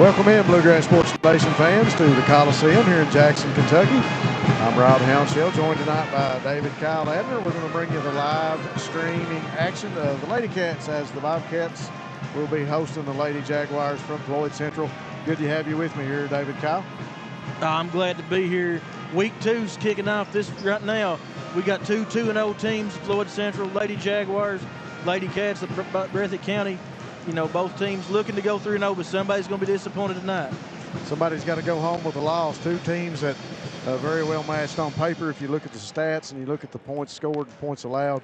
Welcome in, Bluegrass Sports Nation fans, to the Coliseum here in Jackson, Kentucky. I'm Rod Hounshill, joined tonight by David Kyle Adner. We're going to bring you the live streaming action of the Lady Cats as the Bobcats will be hosting the Lady Jaguars from Floyd Central. Good to have you with me here, David Kyle. I'm glad to be here. Week two's kicking off this right now. We got two 2-0 teams, Floyd Central, Lady Jaguars, Lady Cats of Breathitt County. You know, both teams looking to go 3-0, but somebody's going to be disappointed tonight. Somebody's got to go home with a loss. Two teams that are very well matched on paper. If you look at the stats and you look at the points scored and points allowed,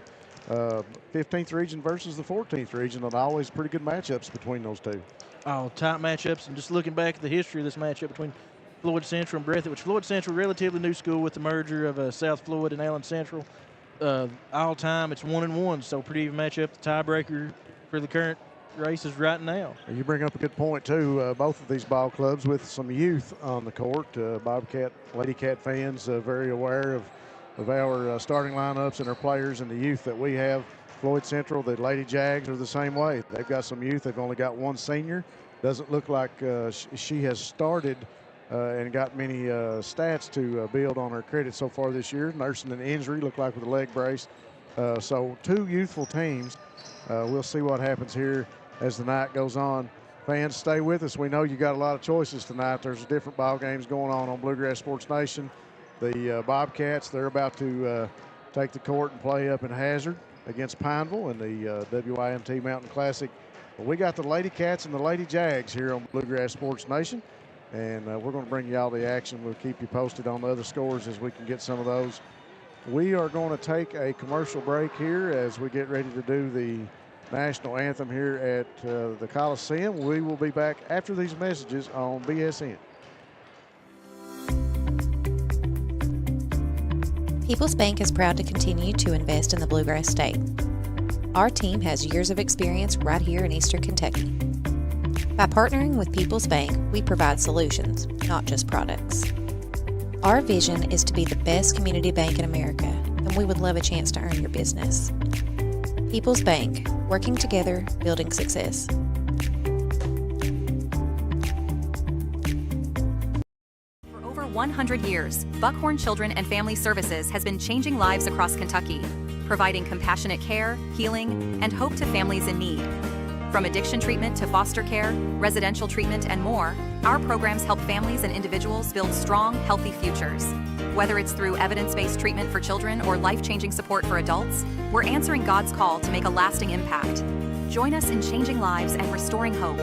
15th region versus the 14th region, and always pretty good matchups between those two. Oh, tight matchups. And just looking back at the history of this matchup between Floyd Central and Breathitt, which Floyd Central, relatively new school with the merger of South Floyd and Allen Central. All time, it's 1-1, so pretty even matchup. The tiebreaker for the current races right now. You bring up a good point too. Both of these ball clubs with some youth on the court. Bobcat, Lady Cat fans very aware of our starting lineups and our players and the youth that we have. Floyd Central, the Lady Jags are the same way. They've got some youth. They've only got one senior. Doesn't look like she has started and got many stats to build on her credit so far this year. Nursing an injury, looked like with a leg brace. So two youthful teams. We'll see what happens here as the night goes on. Fans, stay with us. We know you got a lot of choices tonight. There's different ball games going on Bluegrass Sports Nation. The Bobcats, they're about to take the court and play up in Hazard against Pineville in the WIMT Mountain Classic. But we got the Lady Cats and the Lady Jags here on Bluegrass Sports Nation, and we're going to bring you all the action. We'll keep you posted on the other scores as we can get some of those. We are going to take a commercial break here as we get ready to do the national anthem here at the Coliseum. We will be back after these messages on BSN. People's Bank is proud to continue to invest in the Bluegrass State. Our team has years of experience right here in Eastern Kentucky. By partnering with People's Bank, we provide solutions, not just products. Our vision is to be the best community bank in America, and we would love a chance to earn your business. People's Bank, working together, building success. For over 100 years, Buckhorn Children and Family Services has been changing lives across Kentucky, providing compassionate care, healing, and hope to families in need. From addiction treatment to foster care, residential treatment, and more, our programs help families and individuals build strong, healthy futures. Whether it's through evidence-based treatment for children or life-changing support for adults, we're answering God's call to make a lasting impact. Join us in changing lives and restoring hope.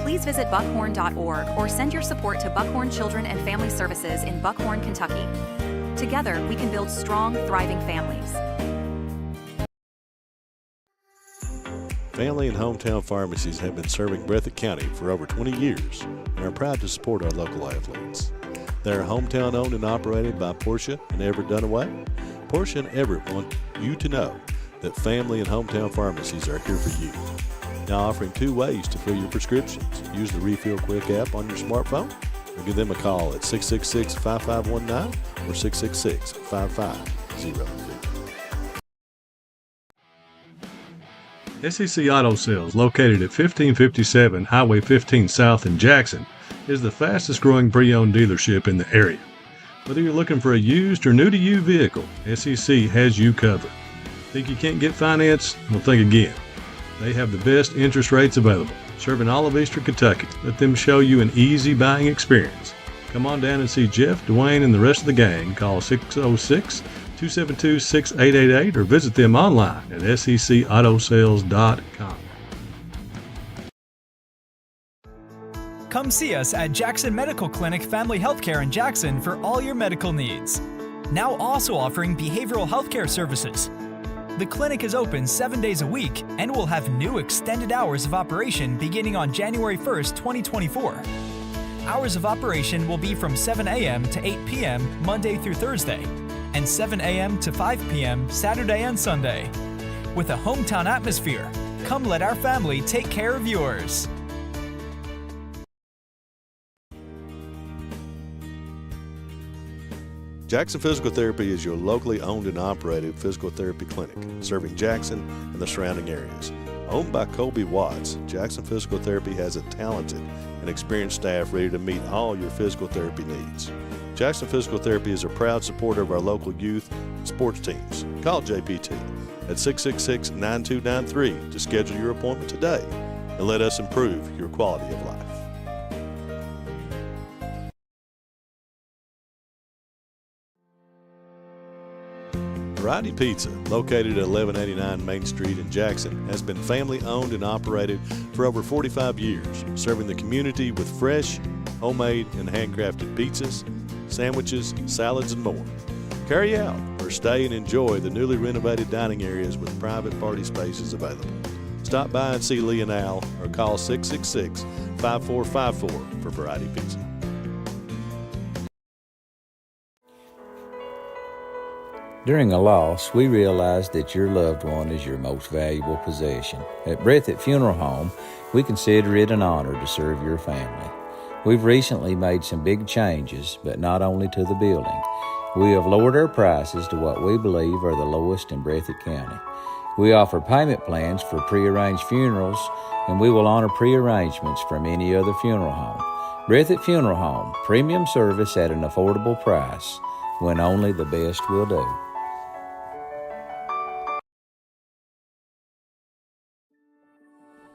Please visit buckhorn.org or send your support to Buckhorn Children and Family Services in Buckhorn, Kentucky. Together, we can build strong, thriving families. Family and hometown pharmacies have been serving Breathitt County for over 20 years and are proud to support our local athletes. They are hometown owned and operated by Portia and Everett Dunaway. Portia and Everett want you to know that family and hometown pharmacies are here for you. Now offering two ways to fill your prescriptions. Use the Refill Quick app on your smartphone or give them a call at 666-5519 or 666-5500. SEC Auto Sales, located at 1557 Highway 15 South in Jackson, is the fastest growing pre-owned dealership in the area. Whether you're looking for a used or new-to-you vehicle, SEC has you covered. Think you can't get finance? Well, think again. They have the best interest rates available, serving all of Eastern Kentucky. Let them show you an easy buying experience. Come on down and see Jeff, Dwayne, and the rest of the gang. Call 606-272-6888 or visit them online at secautosales.com. Come see us at Jackson Medical Clinic Family Healthcare in Jackson for all your medical needs. Now also offering behavioral healthcare services. The clinic is open 7 days a week and will have new extended hours of operation beginning on January 1st, 2024. Hours of operation will be from 7 a.m. to 8 p.m. Monday through Thursday, and 7 a.m. to 5 p.m. Saturday and Sunday. With a hometown atmosphere, come let our family take care of yours. Jackson Physical Therapy is your locally owned and operated physical therapy clinic, serving Jackson and the surrounding areas. Owned by Colby Watts, Jackson Physical Therapy has a talented and experienced staff ready to meet all your physical therapy needs. Jackson Physical Therapy is a proud supporter of our local youth and sports teams. Call JPT at 666-9293 to schedule your appointment today and let us improve your quality of life. Variety Pizza, located at 1189 Main Street in Jackson, has been family owned and operated for over 45 years, serving the community with fresh, homemade, and handcrafted pizzas, sandwiches, salads, and more. Carry out or stay and enjoy the newly renovated dining areas with private party spaces available. Stop by and see Lee and Al or call 666-5454 for Variety Pizza. During a loss, we realize that your loved one is your most valuable possession. At Breathitt Funeral Home, we consider it an honor to serve your family. We've recently made some big changes, but not only to the building. We have lowered our prices to what we believe are the lowest in Breathitt County. We offer payment plans for prearranged funerals, and we will honor prearrangements from any other funeral home. Breathitt Funeral Home, premium service at an affordable price, when only the best will do.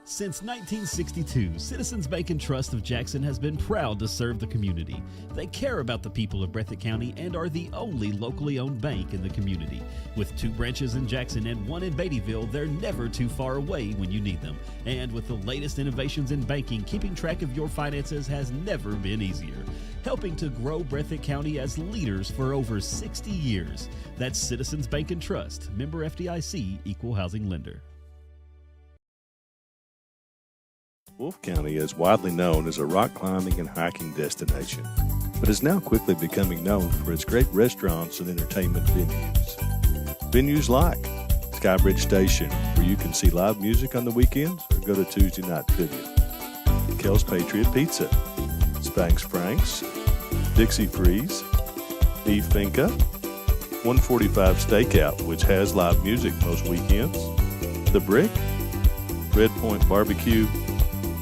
Since 1962, Citizens Bank and Trust of Jackson has been proud to serve the community. They care about the people of Breathitt County and are the only locally owned bank in the community. With 2 branches in Jackson and 1 in Beattyville, they're never too far away when you need them. And with the latest innovations in banking, keeping track of your finances has never been easier. Helping to grow Breathitt County as leaders for over 60 years. That's Citizens Bank and Trust, member FDIC, equal housing lender. Wolfe County is widely known as a rock climbing and hiking destination, but is now quickly becoming known for its great restaurants and entertainment venues. Venues like Skybridge Station, where you can see live music on the weekends or go to Tuesday night trivia. Kel's Patriot Pizza, Spanx Frank's, Dixie Freeze, Beef Finca, 145 Stakeout, which has live music most weekends, The Brick, Red Point Barbecue,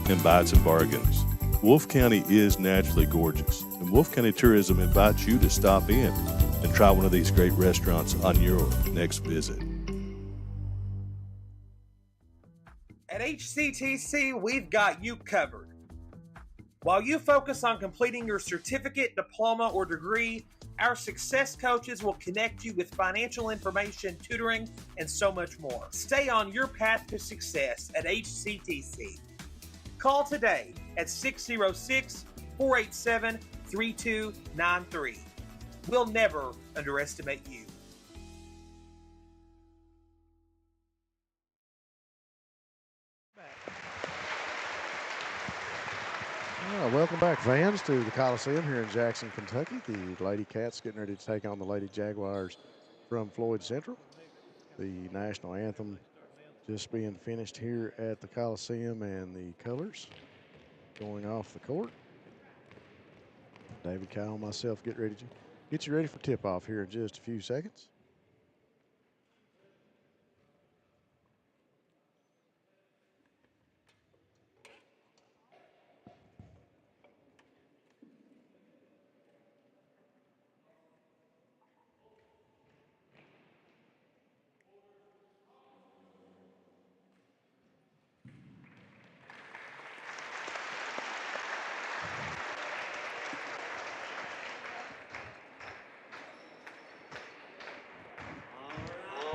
and Bites and Bargains. Wolfe County is naturally gorgeous, and Wolfe County Tourism invites you to stop in and try one of these great restaurants on your next visit. At HCTC, we've got you covered. While you focus on completing your certificate, diploma, or degree, our success coaches will connect you with financial information, tutoring, and so much more. Stay on your path to success at HCTC. Call today at 606-487-3293. We'll never underestimate you. Welcome back, fans, to the Coliseum here in Jackson, Kentucky. The Lady Cats getting ready to take on the Lady Jaguars from Floyd Central. The national anthem just being finished here at the Coliseum, and the colors going off the court. David, Kyle, and myself get you ready for tip-off here in just a few seconds.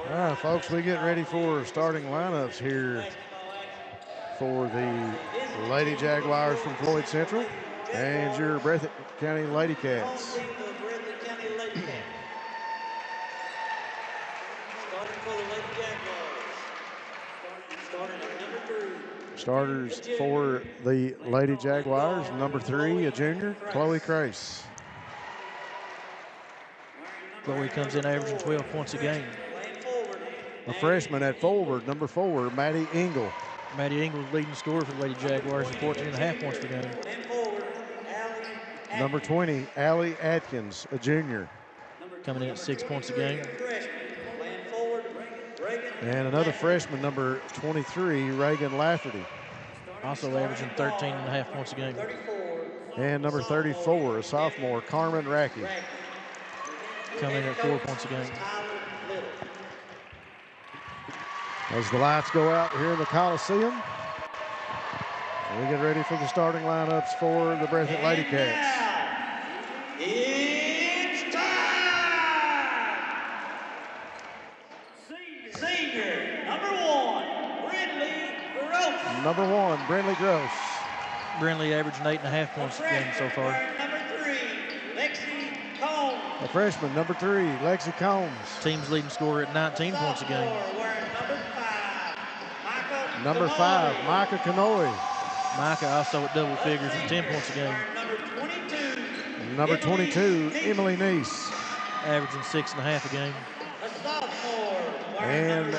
All right, folks, we get ready for starting lineups here for the Lady Jaguars from Floyd Central and your Breathitt County Lady Cats. Starters for the Lady Jaguars, number 3, a junior, Chloe Crace. Chloe comes in averaging 12 points a game. A freshman at forward, number 4, Maddie Engel. Maddie Engel leading scorer for the Lady Jaguars at 14.5 points per game. Number 20, Allie Atkins, a junior. Coming in at 6 points a game. And another freshman, number 23, Reagan Lafferty. Also averaging 13.5 points a game. And number 34, a sophomore, Carmen Racky. Coming in at 4 points a game. As the lights go out here in the Coliseum, we get ready for the starting lineups for the Breathitt Lady Cats. It's time! Senior, number 1, Brindley Gross. Number 1, Brindley Gross. Brindley averaging 8.5 points a game so far. Number 3, Lexi Combs. A freshman, number 3, Lexi Combs. Team's leading scorer at 19 points a game. Number 5, Micah Kanoy. Micah also at double figures at 10 points a game. Number 22, Emily Neese. Averaging 6.5 a game. And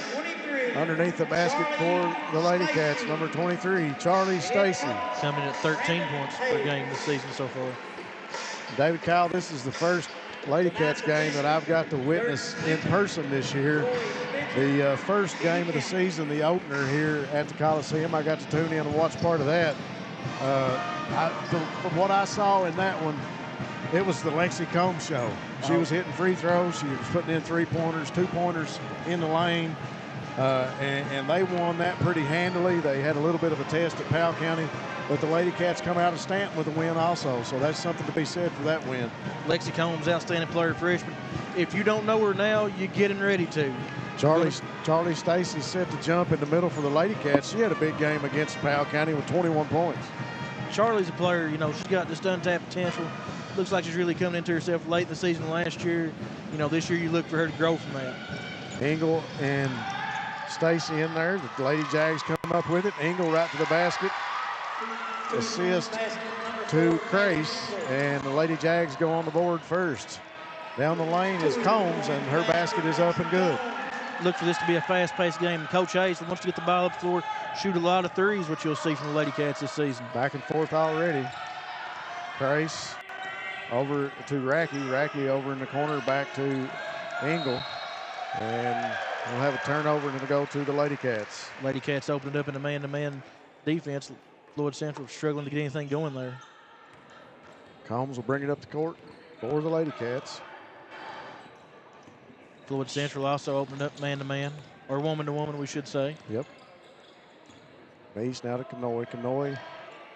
underneath the basket for the Lady Cats, number 23, Charlie Stacy. Coming at 13 points per game this season so far. David Kyle, this is the first Lady Cats game that I've got to witness in person this year. The first game of the season, the opener here at the Coliseum, I got to tune in and watch part of that. From what I saw in that one, it was the Lexi Combs show. She was hitting free throws. She was putting in 3-pointers, 2-pointers in the lane. And they won that pretty handily. They had a little bit of a test at Powell County, but the Lady Cats come out of Stanton with a win also, so that's something to be said for that win. Lexi Combs, outstanding player freshman. If you don't know her now, you're getting ready to. Charlie Stacy set to jump in the middle for the Lady Cats. She had a big game against Powell County with 21 points. Charlie's a player, you know, she's got this untapped potential. Looks like she's really coming into herself late in the season last year. You know, this year you look for her to grow from that. Engel and Stacy in there. The Lady Jags come up with it. Engel right to the basket. Assist to Crace, and the Lady Jags go on the board first. Down the lane is Combs, and her basket is up and good. Look for this to be a fast-paced game. Coach Hayes wants to get the ball up the floor, shoot a lot of threes, which you'll see from the Lady Cats this season. Back and forth already. Crace over to Racky. Racky over in the corner, back to Engel. And we'll have a turnover and it'll go to the Lady Cats. Lady Cats opened up in a man-to-man defense. Floyd Central struggling to get anything going there. Combs will bring it up the court for the Lady Cats. Floyd Central also opened up man-to-man, or woman-to-woman, we should say. Yep. Base now to Kanoy. Kanoy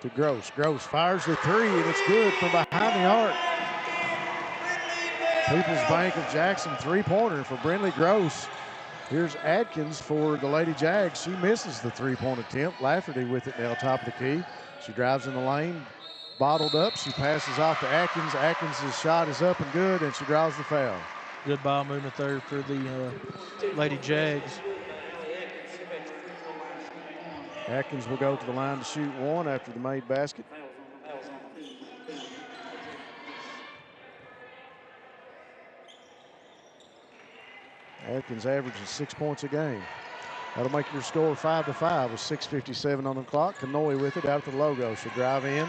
to Gross. Gross fires the three, and it's good from behind the arc. People's Bank of Jackson three-pointer for Brindley Gross. Here's Adkins for the Lady Jags. She misses the three-point attempt. Lafferty with it now, top of the key. She drives in the lane, bottled up. She passes off to Atkins. Atkins' shot is up and good, and she draws the foul. Good ball movement there for the Lady Jags. Atkins will go to the line to shoot one after the made basket. Atkins averages 6 points a game. That'll make your score 5-5 with 6:57 on the clock. Kanoy with it out to the logo. She'll drive in,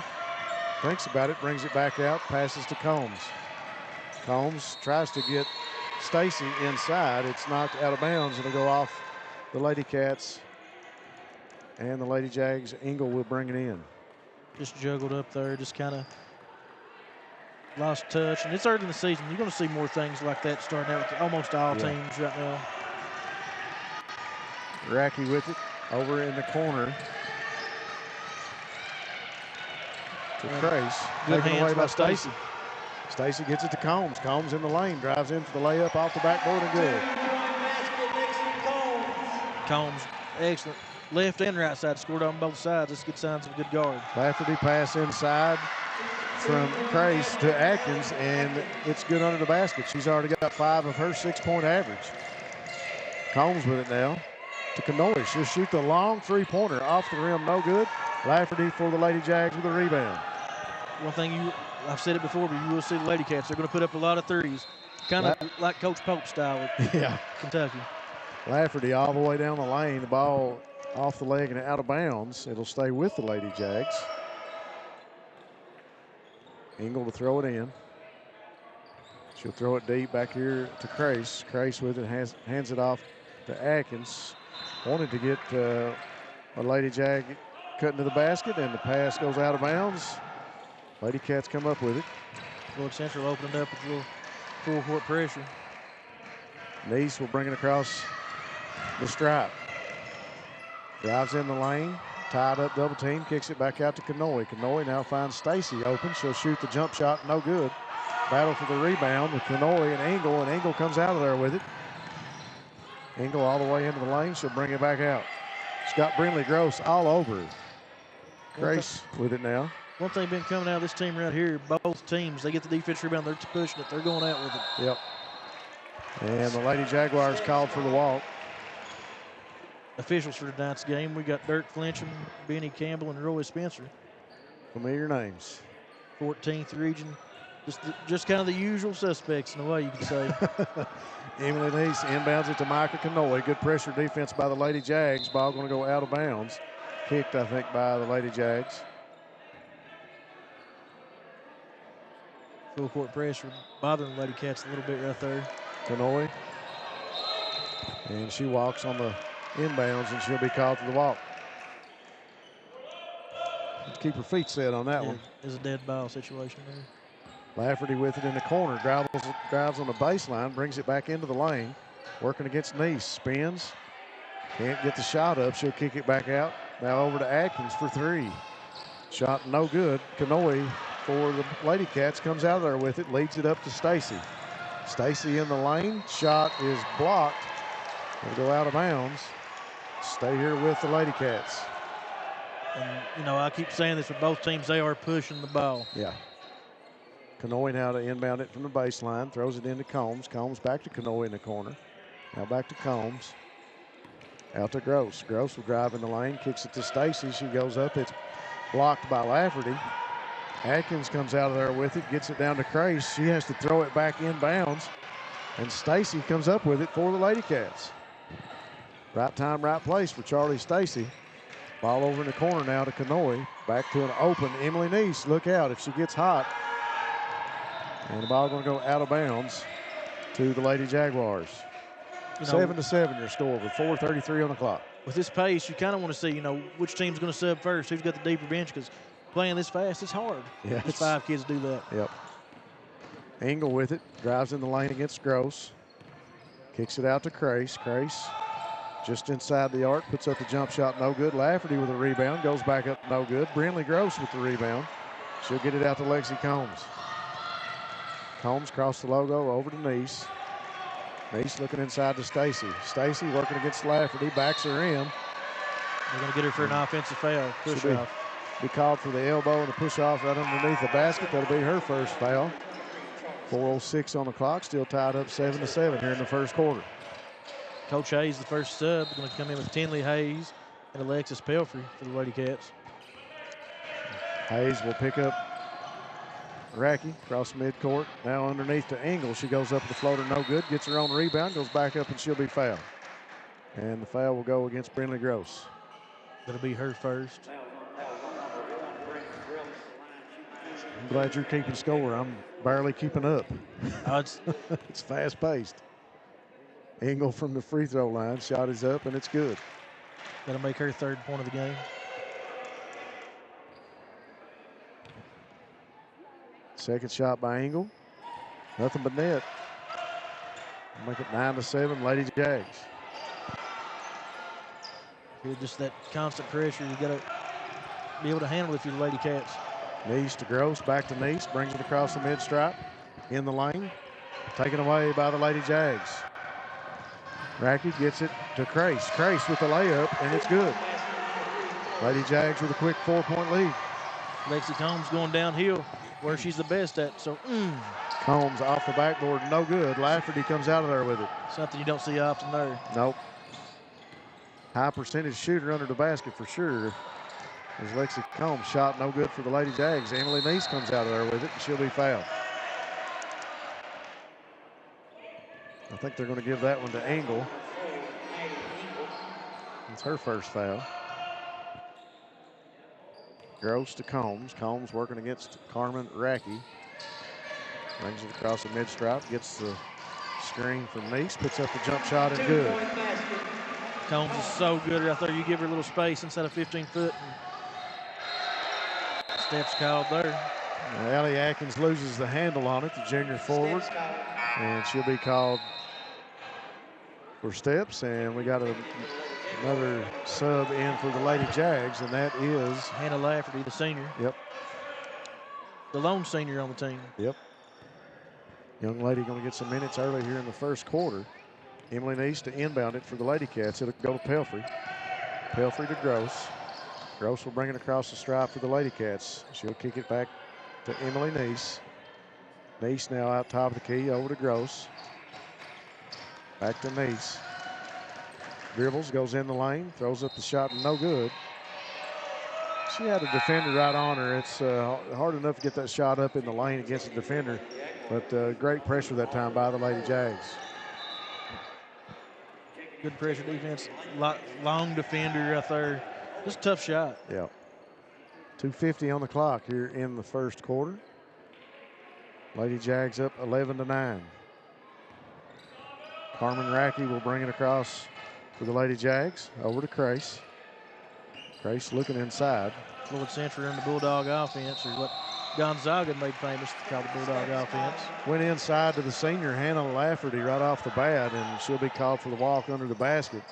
thinks about it, brings it back out, passes to Combs. Combs tries to get Stacy inside. It's knocked out of bounds. It'll go off the Lady Cats and the Lady Jags. Engel will bring it in. Just juggled up there, just kind of lost touch. And it's early in the season. You're going to see more things like that starting out with almost all teams right now. Racky with it over in the corner to Crace. Taken away by Stacy. Stacy gets it to Combs. Combs in the lane, drives in for the layup off the backboard and good. Combs, excellent. Left and right side, scored on both sides. That's good signs of a good guard. Lafferty pass inside from Crace to Atkins, and it's good under the basket. She's already got 5 of her 6-point average. Combs with it now to Kanoy. She'll shoot the long three-pointer off the rim, no good. Lafferty for the Lady Jags with a rebound. One thing I've said it before, but you will see the Lady Cats. They're going to put up a lot of threes, kind of like Coach Pope style at Kentucky. Lafferty all the way down the lane. The ball off the leg and out of bounds. It'll stay with the Lady Jags. Engel to throw it in. She'll throw it deep back here to Crace. Crace with it, hands it off to Atkins. Wanted to get a Lady Jag cut into the basket, and the pass goes out of bounds. Lady Cats come up with it. Floyd Central opened up with a little full-court pressure. Nice will bring it across the stripe. Drives in the lane. Tied up double team. Kicks it back out to Kanoy. Kanoy now finds Stacy open. She'll shoot the jump shot. No good. Battle for the rebound with Kanoy and Engel comes out of there with it. Engel all the way into the lane. She'll bring it back out. She's got Brindley Gross all over her. Grace with it now. One thing been coming out of this team right here, both teams, they get the defense rebound, they're pushing it, they're going out with it. Yep. And the Lady Jaguars called for the walk. Officials for tonight's game, we got Dirk Flincham, Benny Campbell, and Roy Spencer. Familiar names. 14th region. Just kind of the usual suspects in a way you could say. Emily Neese inbounds it to Micah Kanoy. Good pressure defense by the Lady Jags. Ball going to go out of bounds. Kicked, I think, by the Lady Jags. Full court pressure bothering the Lady Cats a little bit right there. Kanoy. And she walks on the inbounds, and she'll be called to the walk. Let's keep her feet set on that one. It's a dead ball situation there. Lafferty with it in the corner. Drives on the baseline, brings it back into the lane. Working against Neese. Spins. Can't get the shot up. She'll kick it back out. Now over to Atkins for three. Shot no good. Kanoy for the Lady Cats comes out of there with it. Leads it up to Stacy. Stacy in the lane. Shot is blocked. It'll go out of bounds. Stay here with the Lady Cats. And, you know, I keep saying this with both teams. They are pushing the ball. Yeah. Kanoy now to inbound it from the baseline. Throws it into Combs. Combs back to Kanoy in the corner. Now back to Combs. Out to Gross. Gross will drive in the lane. Kicks it to Stacy. She goes up. It's blocked by Lafferty. Atkins comes out of there with it. Gets it down to Crace. She has to throw it back inbounds. And Stacy comes up with it for the Lady Cats. Right time, right place for Charlie Stacy. Ball over in the corner now to Kanoy. Back to an open Emily Neese. Look out if she gets hot. And the ball going to go out of bounds to the Lady Jaguars. 7-7 your score with 4:33 on the clock. With this pace, you kind of want to see, you know, which team's going to sub first, who's got the deeper bench, because playing this fast is hard. Yeah, Just 5 kids do that. Yep. Engel with it. Drives in the lane against Gross. Kicks it out to Crace. Crace just inside the arc. Puts up the jump shot. No good. Lafferty with a rebound. Goes back up. No good. Brindley Gross with the rebound. She'll get it out to Lexi Combs. Combs cross the logo over to Neese. Neese looking inside to Stacy. Stacy working against Lafferty. Backs her in. They're going to get her for an offensive foul. Push off. Be called for the elbow and the push off right underneath the basket. That'll be her first foul. 4:06 on the clock. Still tied up 7-7 here in the first quarter. Coach Hayes, the first sub, going to come in with Tinley Hayes and Alexis Pelfrey for the Lady Cats. Hayes will pick up Racky across midcourt. Now underneath to Engel. She goes up the floater, no good. Gets her own rebound, goes back up, and she'll be fouled. And the foul will go against Brindley Gross. That'll be her first. I'm glad you're keeping score. I'm barely keeping up. It's it's fast-paced. Engel from the free throw line. Shot is up, and it's good. That'll make her third point of the game. Second shot by Engel. Nothing but net. Make it 9-7, Lady Jags. Just that constant pressure. You got to be able to handle it if you're the Lady Cats. Neese to Gross, back to Neese, brings it across the mid stripe, in the lane. Taken away by the Lady Jags. Racky gets it to Crace. Crace with the layup, and it's good. Lady Jags with a quick 4-point lead. Lexi Combs going downhill where she's the best at. So, Combs off the backboard, no good. Lafferty comes out of there with it. Something you don't see often there. Nope. High percentage shooter under the basket for sure. As Lexi Combs shot no good for the Lady Jags. Emily Neese comes out of there with it, and she'll be fouled. I think they're going to give that one to Engel. It's her first foul. Gross to Combs. Combs working against Carmen Racky. Brings it across the mid-stripe. Gets the screen from Neese. Puts up the jump shot and good. Combs is so good right there. You give her a little space inside of 15 foot. And steps called there. Allie Atkins loses the handle on it, the junior forward, and she'll be called for steps. And we got another sub in for the Lady Jags, and that is Hannah Lafferty, the senior. Yep. The lone senior on the team. Yep. Young lady going to get some minutes early here in the first quarter. Emily Neese to inbound it for the Lady Cats. It'll go to Pelfrey. Pelfrey to Gross. Gross will bring it across the stripe for the Lady Cats. She'll kick it back to Emily Neese. Neese now out top of the key, over to Gross. Back to Neese. Dribbles, goes in the lane, throws up the shot, no good. She had a defender right on her. It's hard enough to get that shot up in the lane against a defender, but great pressure that time by the Lady Jags. Good pressure defense. Long defender out there. Just a tough shot. Yeah. 2:50 on the clock here in the first quarter. Lady Jags up 11-9. Carmen Racky will bring it across for the Lady Jags. Over to Crace. Crace looking inside. Floyd Central in the Bulldog offense, or what Gonzaga made famous called the Bulldog offense. Went inside to the senior, Hannah Lafferty, right off the bat, and she'll be called for the walk under the basket.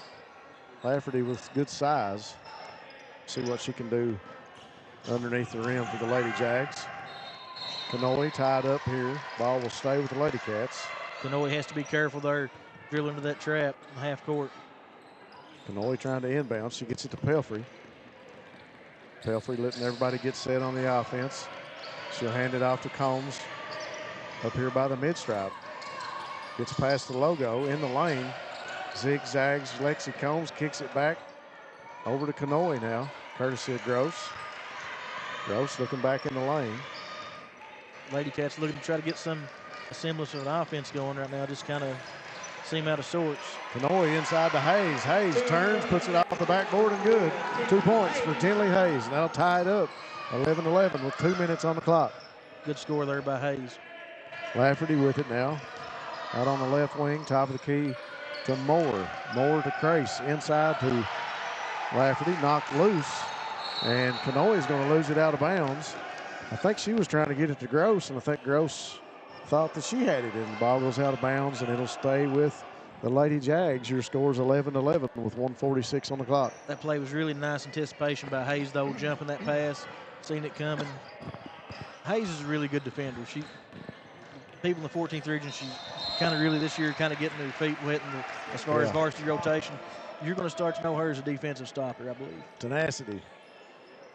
Lafferty with good size. See what she can do underneath the rim for the Lady Jags. Kanoe tied up here. Ball will stay with the Lady Cats. Kanoe has to be careful there, drill into that trap in half court. Kanoe trying to inbound. She gets it to Pelfrey. Pelfrey letting everybody get set on the offense. She'll hand it off to Combs up here by the mid-stripe. Gets past the logo in the lane. Zigzags Lexi Combs, kicks it back over to Kanoe now, courtesy of Gross. Gross looking back in the lane. Lady Cats looking to try to get some semblance of an offense going right now, just kind of seem out of sorts. Kanoe inside to Hayes. Hayes turns, puts it off the backboard and good. 2 points for Tinley Hayes. Now tied up 11-11 with 2 minutes on the clock. Good score there by Hayes. Lafferty with it now. Out on the left wing, top of the key to Moore. Moore to Crace. Inside to Lafferty, knocked loose. And Kanoe is going to lose it out of bounds. I think she was trying to get it to Gross, and I think Gross thought that she had it, and the ball goes out of bounds, and it'll stay with the Lady Jags. Your score's 11-11 with 1:46 on the clock. That play was really nice anticipation by Hayes, though, jumping that pass, seeing it coming. Hayes is a really good defender. People in the 14th region, she's kind of really this year kind of getting their feet wet as far as varsity rotation. You're going to start to know her as a defensive stopper, I believe. Tenacity.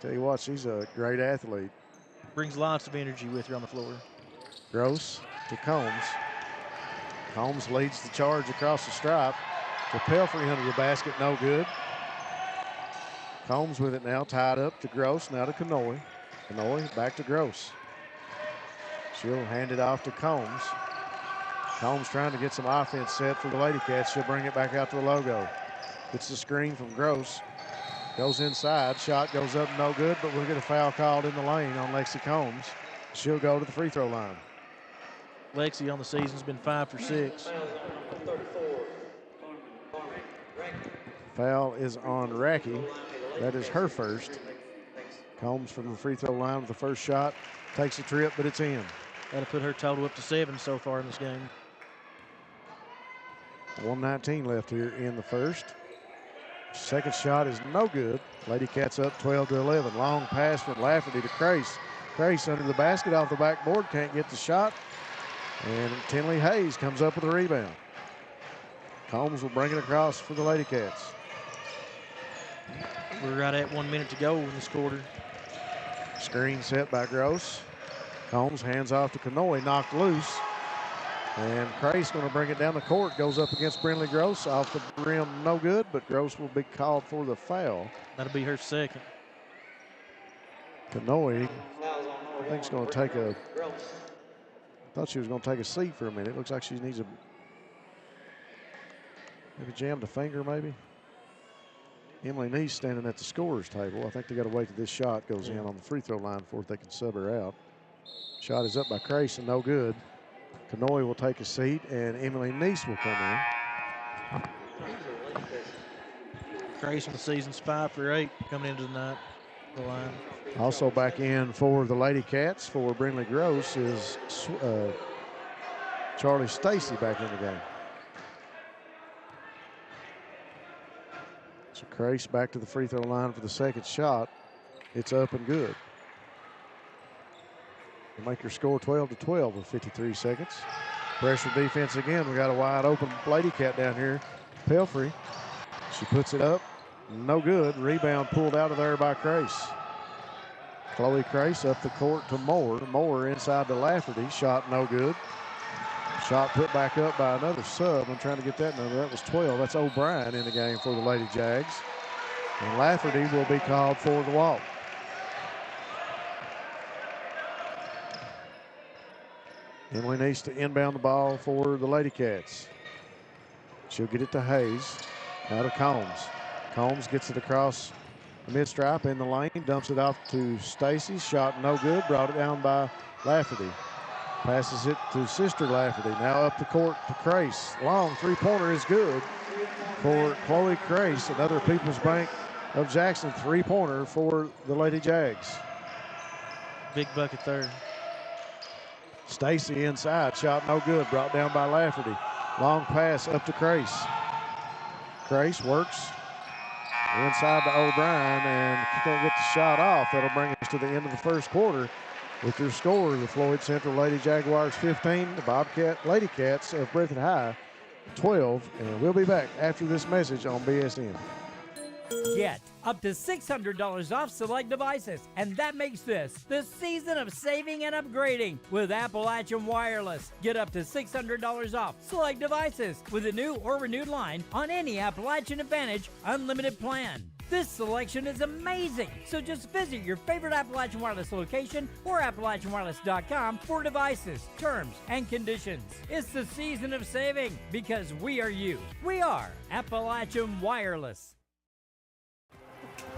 Tell you what, she's a great athlete. Brings lots of energy with her on the floor. Gross to Combs. Combs leads the charge across the stripe to Pelfrey under the basket, no good. Combs with it now, tied up to Gross, now to Kanoe. Kanoe back to Gross. She'll hand it off to Combs. Combs trying to get some offense set for the Lady Cats. She'll bring it back out to the logo. Gets the screen from Gross. Goes inside, shot goes up, no good, but we'll get a foul called in the lane on Lexi Combs. She'll go to the free throw line. Lexi on the season's been 5 for 6. Foul is on Racky. That is her first. Combs from the free throw line with the first shot. Takes a trip, but it's in. That'll put her total up to 7 so far in this game. 1:19 left here in the first. Second shot is no good. Lady Cats up 12-11. Long pass from Lafferty to Crace. Crace under the basket off the backboard. Can't get the shot. And Tinley Hayes comes up with a rebound. Combs will bring it across for the Lady Cats. We're right at 1 minute to go in this quarter. Screen set by Gross. Combs hands off to Kanoe, knocked loose. And Crace going to bring it down the court. Goes up against Brindley Gross. Off the rim, no good, but Gross will be called for the foul. That'll be her second. Kanoe, I think, is going to take a... I thought she was going to take a seat for a minute. Looks like she needs maybe jammed a finger, maybe. Emily Neese standing at the scorer's table. I think they got to wait till this shot goes in on the free throw line before they can sub her out. Shot is up by Crace and no good. Kanoe will take a seat, and Emily Neese will come in. Crace on the season's 5 for 8 coming into the night. the line. Also back in for the Lady Cats for Brindley Gross is Charlie Stacy back in the game. So Crace back to the free throw line for the second shot. It's up and good. To make your score 12-12 with 53 seconds. Pressure defense again. We got a wide open Lady Cat down here. Pelfrey. She puts it up. No good. Rebound pulled out of there by Crace. Chloe Crace up the court to Moore. Moore inside to Lafferty. Shot no good. Shot put back up by another sub. I'm trying to get that number. That was 12. That's O'Brien in the game for the Lady Jags. And Lafferty will be called for the walk. Emily needs to inbound the ball for the Lady Cats. She'll get it to Hayes. Now to Combs. Combs gets it across the mid-stripe in the lane. Dumps it off to Stacy. Shot no good. Brought it down by Lafferty. Passes it to Sister Lafferty. Now up the court to Crace. Long three-pointer is good for Chloe Crace. Another People's Bank of Jackson three-pointer for the Lady Jags. Big bucket there. Stacy inside. Shot no good. Brought down by Lafferty. Long pass up to Crace. Crace works inside to O'Brien and can't get the shot off. That'll bring us to the end of the first quarter with your score, the Floyd Central Lady Jaguars 15, the Bobcat Lady Cats of Breathitt High 12. And we'll be back after this message on BSN. Get up to $600 off select devices, and that makes this the season of saving and upgrading with Appalachian Wireless. Get up to $600 off select devices with a new or renewed line on any Appalachian Advantage unlimited plan. This selection is amazing, so just visit your favorite Appalachian Wireless location or AppalachianWireless.com for devices, terms, and conditions. It's the season of saving because we are you. We are Appalachian Wireless.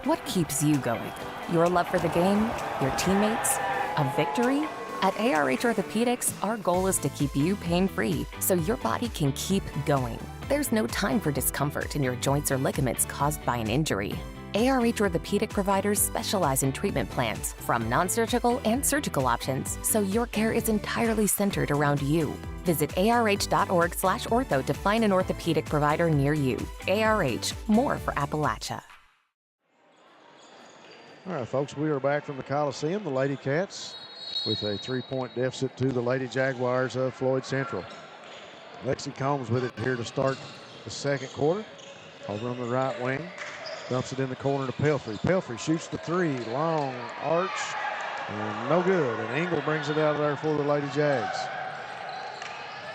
What keeps you going? Your love for the game? Your teammates? A victory? At ARH Orthopedics, our goal is to keep you pain-free so your body can keep going. There's no time for discomfort in your joints or ligaments caused by an injury. ARH Orthopedic providers specialize in treatment plans, from non-surgical and surgical options, so your care is entirely centered around you. Visit arh.org/ortho to find an orthopedic provider near you. ARH, more for Appalachia. All right, folks, we are back from the Coliseum. The Lady Cats with a three-point deficit to the Lady Jaguars of Floyd Central. Lexi Combs with it here to start the second quarter. Over on the right wing. Dumps it in the corner to Pelfrey. Pelfrey shoots the three. Long arch. And no good. And Engel brings it out of there for the Lady Jags.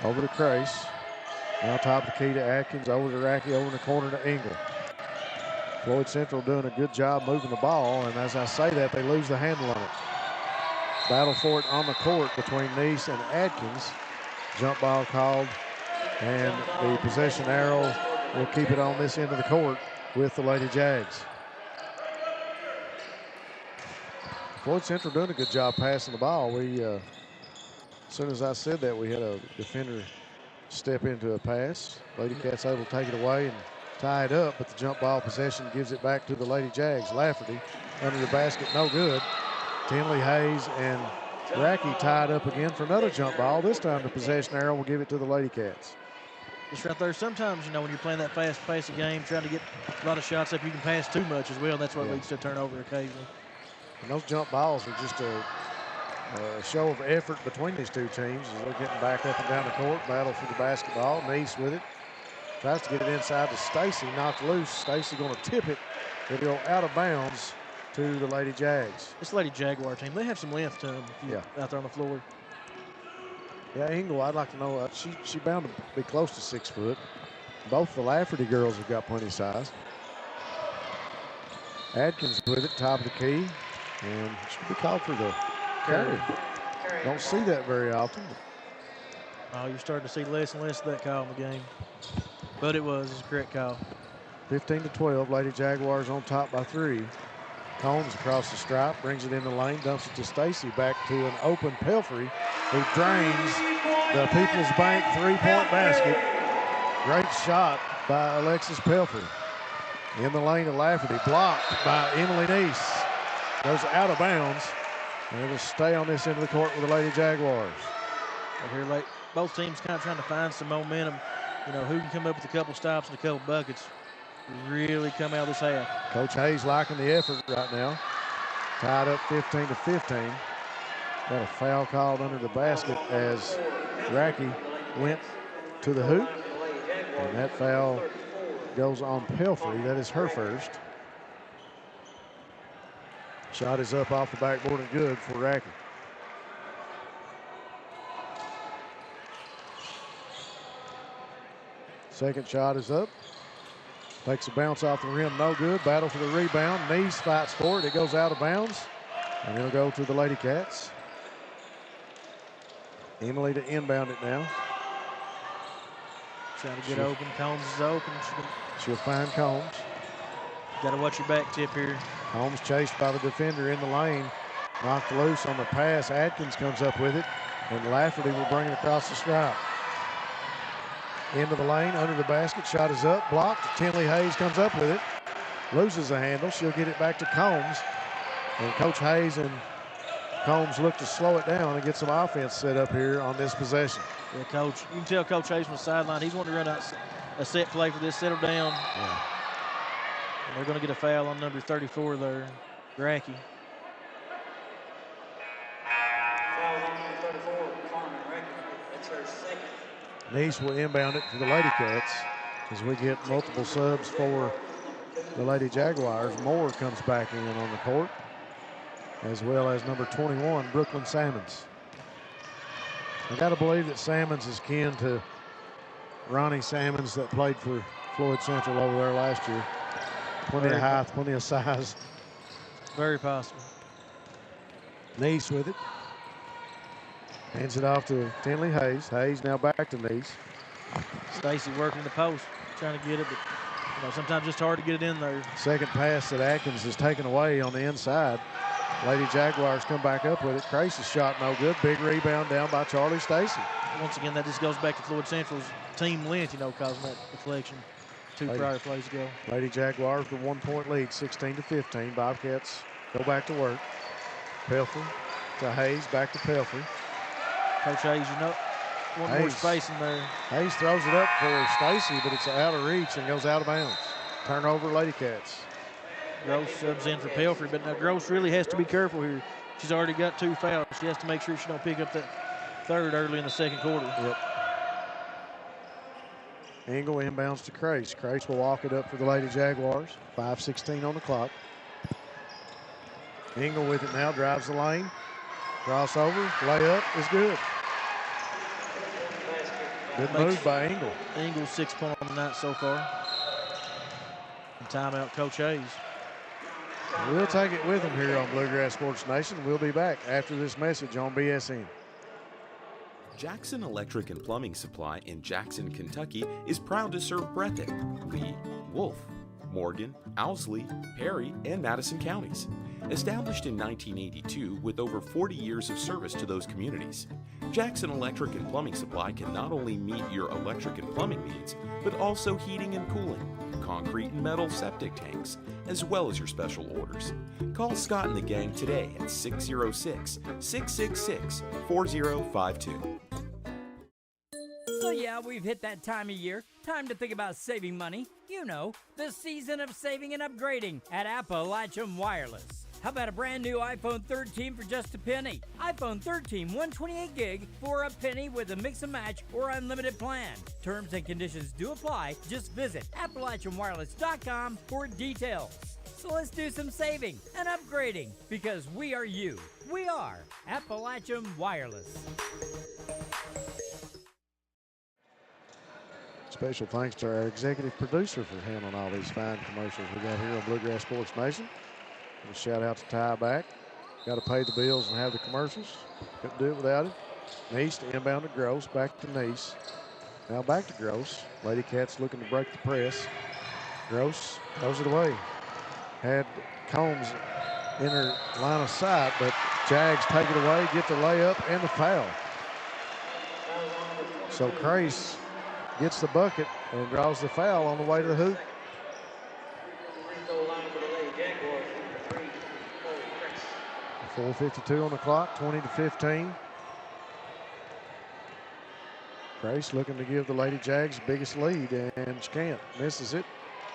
Over to Crace. Now top of the key to Atkins. Over to Racky. Over in the corner to Engel. Floyd Central doing a good job moving the ball, and as I say that, they lose the handle on it. Battle for it on the court between Neese and Adkins. Jump ball called, and the possession arrow will keep it on this end of the court with the Lady Jags. Floyd Central doing a good job passing the ball. As soon as I said that, we had a defender step into a pass. Lady Cats able to take it away and tie it up, but the jump ball possession gives it back to the Lady Jags. Lafferty under the basket, no good. Tinley, Hayes, and Racky tied up again for another jump ball. This time the possession arrow will give it to the Lady Cats. Just right there, sometimes, when you're playing that fast pace of game, trying to get a lot of shots up, you can pass too much as well, and that's what leads to a turnover occasionally. And those jump balls are just a show of effort between these two teams as they're getting back up and down the court. Battle for the basketball. Neese with it. Tries to get it inside to Stacy, knocked loose. Stacy going to tip it. It'll go out of bounds to the Lady Jags. This Lady Jaguar team, they have some length to them out there on the floor. Yeah, Engel, I'd like to know, she bound to be close to 6 foot. Both the Lafferty girls have got plenty of size. Adkins with it, top of the key, and should be called for the carry. Don't see that very often. Oh, you're starting to see less and less of that call in the game. But it's a correct call. 15-12, Lady Jaguars on top by 3. Combs across the stripe, brings it in the lane, dumps it to Stacy, back to an open Pelfrey, who drains the People's Bank three-point basket. Great shot by Alexis Pelfrey. In the lane of Lafferty, blocked by Emily Neese. Goes out of bounds. And it'll stay on this end of the court with the Lady Jaguars. Right here, late, both teams kind of trying to find some momentum. You know, who can come up with a couple stops and a couple buckets. Really come out of this half. Coach Hayes liking the effort right now. Tied up 15-15. Got a foul called under the basket as Racky went to the hoop. And that foul goes on Pelfrey. That is her first. Shot is up off the backboard and good for Racky. Second shot is up. Takes a bounce off the rim, no good. Battle for the rebound. Neese fights for it. It goes out of bounds. And it'll go to the Lady Cats. Emily to inbound it now. Trying to get open. Combs is open. She'll find Combs. Got to watch your back tip here. Combs chased by the defender in the lane. Knocked loose on the pass. Atkins comes up with it. And Lafferty will bring it across the stripe. Into the lane, under the basket. Shot is up, blocked. Tinley Hayes comes up with it. Loses the handle. She'll get it back to Combs. And Coach Hayes and Combs look to slow it down and get some offense set up here on this possession. Yeah, Coach. You can tell Coach Hayes from the sideline. He's wanting to run out a set play for this. Settle down. Yeah. And they're going to get a foul on number 34 there, Racky. Foul on number 34, Carmen Racky. That's her second. Neese will inbound it to the Lady Cats as we get multiple subs for the Lady Jaguars. Moore comes back in on the court, as well as number 21, Brooklyn Salmons. I got to believe that Salmons is kin to Ronnie Salmons that played for Floyd Central over there last year. Plenty of height, plenty of size. Very possible. Neese with it. Hands it off to Tinley Hayes. Hayes now back to Neese. Stacy working the post, trying to get it, but you know, sometimes it's hard to get it in there. Second pass that Atkins is taken away on the inside. Lady Jaguars come back up with it. Crace's shot no good. Big rebound down by Charlie Stacy. Once again, that just goes back to Floyd Central's team length, you know, causing that deflection prior plays ago. Lady Jaguars with a 1-point lead, 16-15. Bobcats go back to work. Pelfrey to Hayes, back to Pelfrey. Coach Hayes, you know, one more space in there. Hayes throws it up for Stacy, but it's out of reach and goes out of bounds. Turnover, Lady Cats. Gross subs in for Pelfrey, but now Gross really has to be careful here. She's already got 2 fouls. She has to make sure she don't pick up that third early in the second quarter. Yep. Engel inbounds to Crace. Crace will walk it up for the Lady Jaguars. 5:16 on the clock. Engel with it now, drives the lane. Crossover, layup is good. Good move by Engel. Engel's 6 points on the night so far. And timeout, Coach Hayes. We'll take it with him here on Bluegrass Sports Nation. We'll be back after this message on BSN. Jackson Electric and Plumbing Supply in Jackson, Kentucky is proud to serve Breathitt, Lee, Wolfe, Morgan, Owsley, Perry, and Madison counties. Established in 1982 with over 40 years of service to those communities, Jackson Electric and Plumbing Supply can not only meet your electric and plumbing needs, but also heating and cooling, concrete and metal septic tanks, as well as your special orders. Call Scott and the gang today at 606-666-4052. So yeah, we've hit that time of year. Time to think about saving money. You know, the season of saving and upgrading at Appalachian Wireless. How about a brand new iPhone 13 for just a penny? iPhone 13 128 gig for a penny with a mix and match or unlimited plan. Terms and conditions do apply. Just visit AppalachianWireless.com for details. So let's do some saving and upgrading because we are you. We are Appalachian Wireless. Special thanks to our executive producer for handling all these fine commercials we got here on Bluegrass Sports Nation. A shout out to Ty back. Got to pay the bills and have the commercials. Couldn't do it without it. Neese to inbound to Gross. Back to Neese. Now back to Gross. Lady Cats looking to break the press. Gross throws it away. Had Combs in her line of sight, but Jags take it away, get the layup and the foul. So Crace gets the bucket and draws the foul on the way to the hoop. 4:52 on the clock, 20-15. Grace looking to give the Lady Jags the biggest lead, and she can't. Misses it.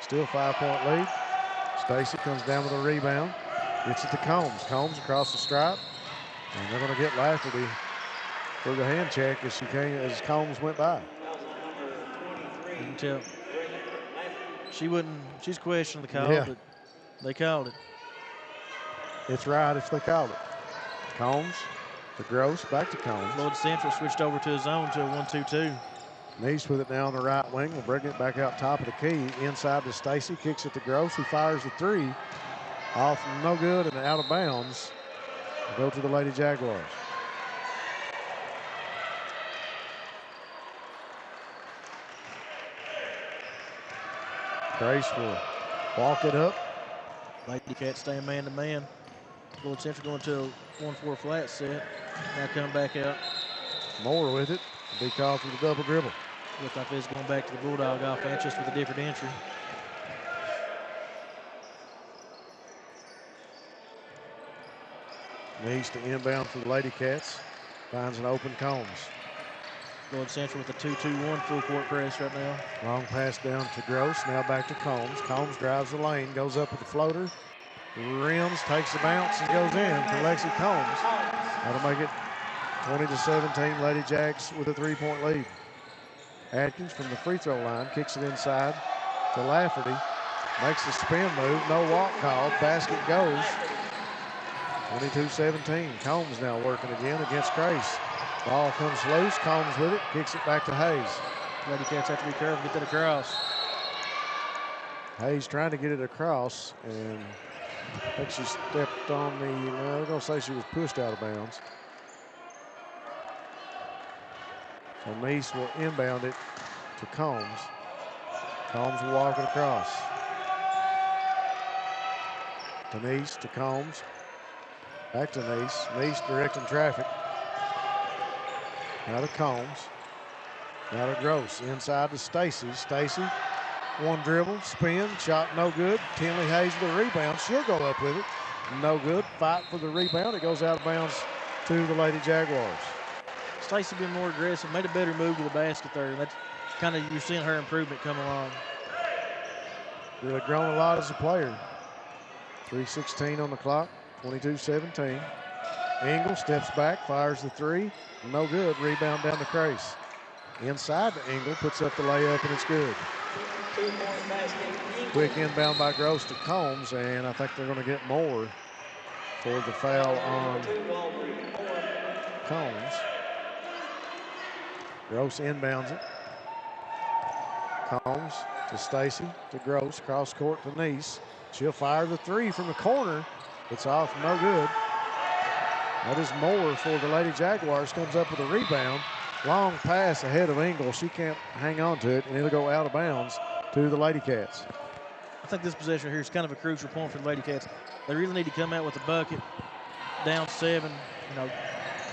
Still 5-point lead. Stacy comes down with a rebound. Gets it to Combs. Combs across the stripe. And they're going to get Lafferty for the hand check as Combs went by. You can tell. She's questioning the call, but they called it. It's right if they called it. Combs to Gross, back to Combs. Floyd Central switched over to his own to a 1-2-2. Neese with it now on the right wing. Will bring it back out top of the key. Inside to Stacy. Kicks it to Gross. He fires the three. Off no good and out of bounds. Go to the Lady Jaguars. Grace will walk it up. Lady Cats staying man-to-man. Floyd Central going to a 1-4 flat set. Now coming back out. Moore with it. Be called for the double dribble. Looks like it's going back to the Bulldog offense just with a different entry. Needs to inbound for the Lady Cats. Finds an open Combs. Floyd Central with a 2-2-1 full court press right now. Long pass down to Gross. Now back to Combs. Combs drives the lane. Goes up with the floater. Rims, takes the bounce, and goes in for Lexi Combs. That'll make it 20-17. Lady Jags with a 3-point lead. Atkins from the free throw line kicks it inside to Lafferty. Makes the spin move. No walk called. Basket goes. 22-17. Combs now working again against Grace. Ball comes loose. Combs with it. Kicks it back to Hayes. Lady Cats have to be careful. Get that across. Hayes trying to get it across, and I think she stepped on the, no, I'm going to say she was pushed out of bounds. So Neese will inbound it to Combs. Combs will walk it across. To Neese, to Combs. Back to Neese. Neese directing traffic. Now to Combs. Now to Gross. Inside to Stacy. Stacy, one dribble, spin, shot no good. Tinley Hayes with a rebound. She'll go up with it. No good. Fight for the rebound. It goes out of bounds to the Lady Jaguars. Stacy been more aggressive, made a better move to the basket there. And that's kind of, you're seeing her improvement come along. Really grown a lot as a player. 3:16 on the clock, 22-17. Engel steps back, fires the three. No good. Rebound down to Grace. Inside to Engel, puts up the layup, and it's good. Quick inbound by Gross to Combs, and I think they're going to get more for the foul on Combs. Gross inbounds it. Combs to Stacy, to Gross, cross court to Neese. She'll fire the three from the corner. It's off, no good. That is Moore for the Lady Jaguars. Comes up with a rebound. Long pass ahead of Engel. She can't hang on to it, and it'll go out of bounds to the Lady Cats. I think this possession here is kind of a crucial point for the Lady Cats. They really need to come out with a bucket, down 7. You know,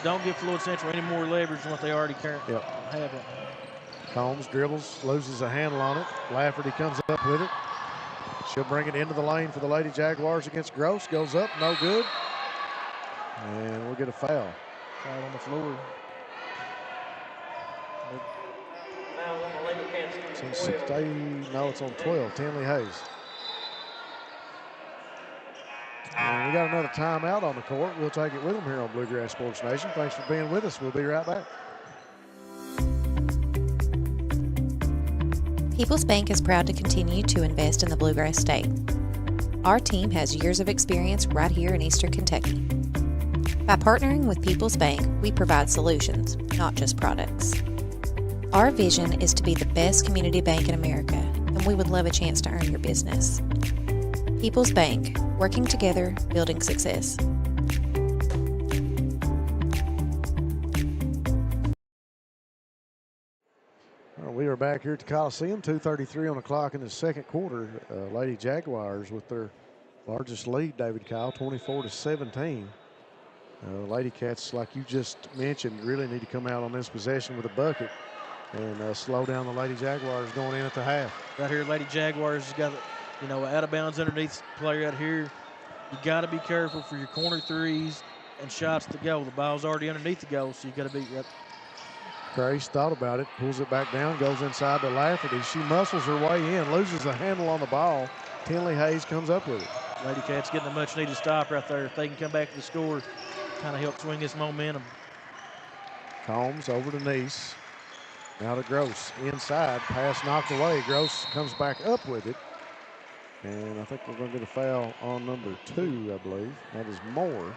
don't give Floyd Central any more leverage than what they already currently have. Combs dribbles, loses a handle on it. Lafferty comes up with it. She'll bring it into the lane for the Lady Jaguars against Gross. Goes up, no good. And we'll get a foul. Foul on the floor. It's on 16, no, it's on 12, Tinley Hayes. And we got another timeout on the court. We'll take it with them here on Bluegrass Sports Nation. Thanks for being with us. We'll be right back. People's Bank is proud to continue to invest in the Bluegrass State. Our team has years of experience right here in Eastern Kentucky. By partnering with People's Bank, we provide solutions, not just products. Our vision is to be the best community bank in America, and we would love a chance to earn your business. People's Bank, working together, building success. We are back here at the Coliseum, 2:33 on the clock in the second quarter. Lady Jaguars with their largest lead, David Kyle, 24-17. Lady Cats, like you just mentioned, really need to come out on this possession with a bucket and slow down the Lady Jaguars going in at the half. Right here, Lady Jaguars has got, you know, out of bounds underneath player out here. You got to be careful for your corner threes. and shots at the goal. The ball's already underneath the goal, so you got to be right. Grace thought about it, pulls it back down, goes inside to Lafferty. She muscles her way in, loses the handle on the ball. Tinley Hayes comes up with it. Lady Cats getting a much-needed stop right there. If they can come back to the score, kind of help swing this momentum. Combs over to Neese. Now to Gross. Inside, pass knocked away. Gross comes back up with it. And I think we're going to get a foul on number 2, I believe. That is Moore.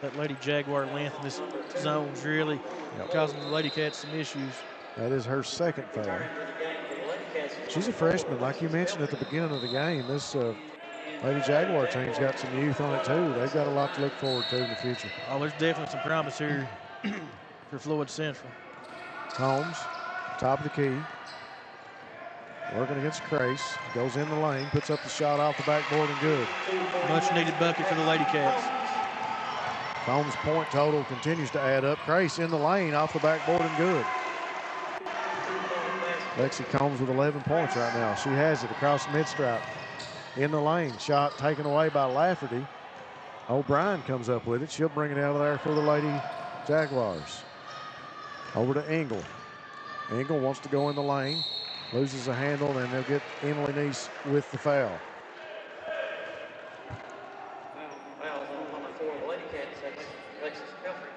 That Lady Jaguar length in this zone is really causing the Lady Cats some issues. That is her second foul. She's a freshman, like you mentioned at the beginning of the game. This Lady Jaguar team's got some youth on it too. They've got a lot to look forward to in the future. Oh, there's definitely some promise here for Floyd Central. Combs, top of the key. Working against Crace. Goes in the lane, puts up the shot off the backboard and good. Much needed bucket for the Lady Cats. Combs' point total continues to add up. Crace in the lane off the backboard and good. Lexi Combs with 11 points right now. She has it across the mid-stripe. In the lane, shot taken away by Lafferty. O'Brien comes up with it. She'll bring it out of there for the Lady Jaguars. Over to Engel. Engel wants to go in the lane. Loses a handle, and they'll get Emily Neese with the foul.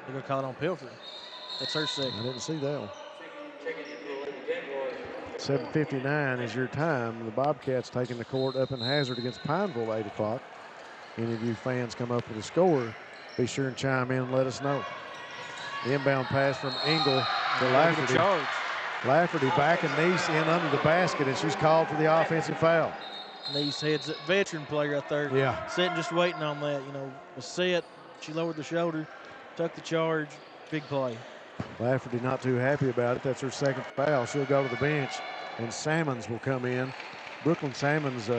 They're going to call it on Pilfrey. That's her second. I didn't see that one. 7:59 is your time. The Bobcats taking the court up in Hazard against Pineville, 8 o'clock. Any of you fans come up with a score, be sure and chime in and let us know. The inbound pass from Engel to Lafferty. Lafferty backing Neese in under the basket, and she's called for the offensive foul. Neese heads a veteran player right there. Yeah. Sitting just waiting on that. You know, was set. She lowered the shoulder, took the charge. Big play. Lafferty not too happy about it. That's her second foul. She'll go to the bench, and Sammons will come in. Brooklyn Sammons,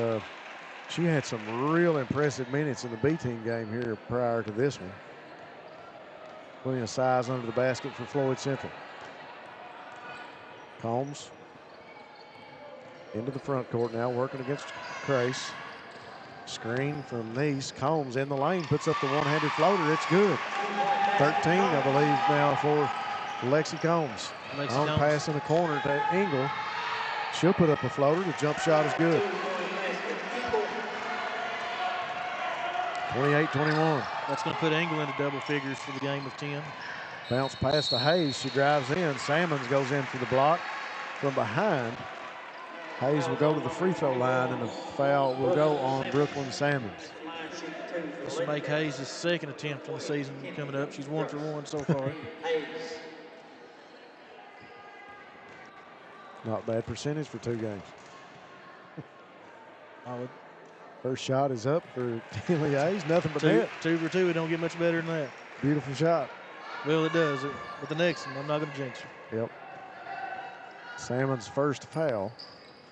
she had some real impressive minutes in the B-team game here prior to this one. Putting a size under the basket for Floyd Central. Combs into the front court now, working against Crace. Screen from Neese. Combs in the lane, puts up the one-handed floater. It's good. 13, I believe, now for Lexi Combs. On pass in the corner to Engel. She'll put up a floater. The jump shot is good. 28-21. That's going to put Engel into double figures for the game of 10. Bounce pass to Hayes. She drives in. Sammons goes in for the block from behind. Hayes will go to the free throw line, and the foul will go on Brooklyn Sammons. This will make Hayes' second attempt on the season coming up. She's 1 for 1 so far. Not bad percentage for 2 games. Solid. First shot is up for Tinley Hayes. Nothing but 2 for 2. It don't get much better than that. Beautiful shot. Well, it does. But the next one, I'm not going to jinx her. Yep. Salmon's first foul.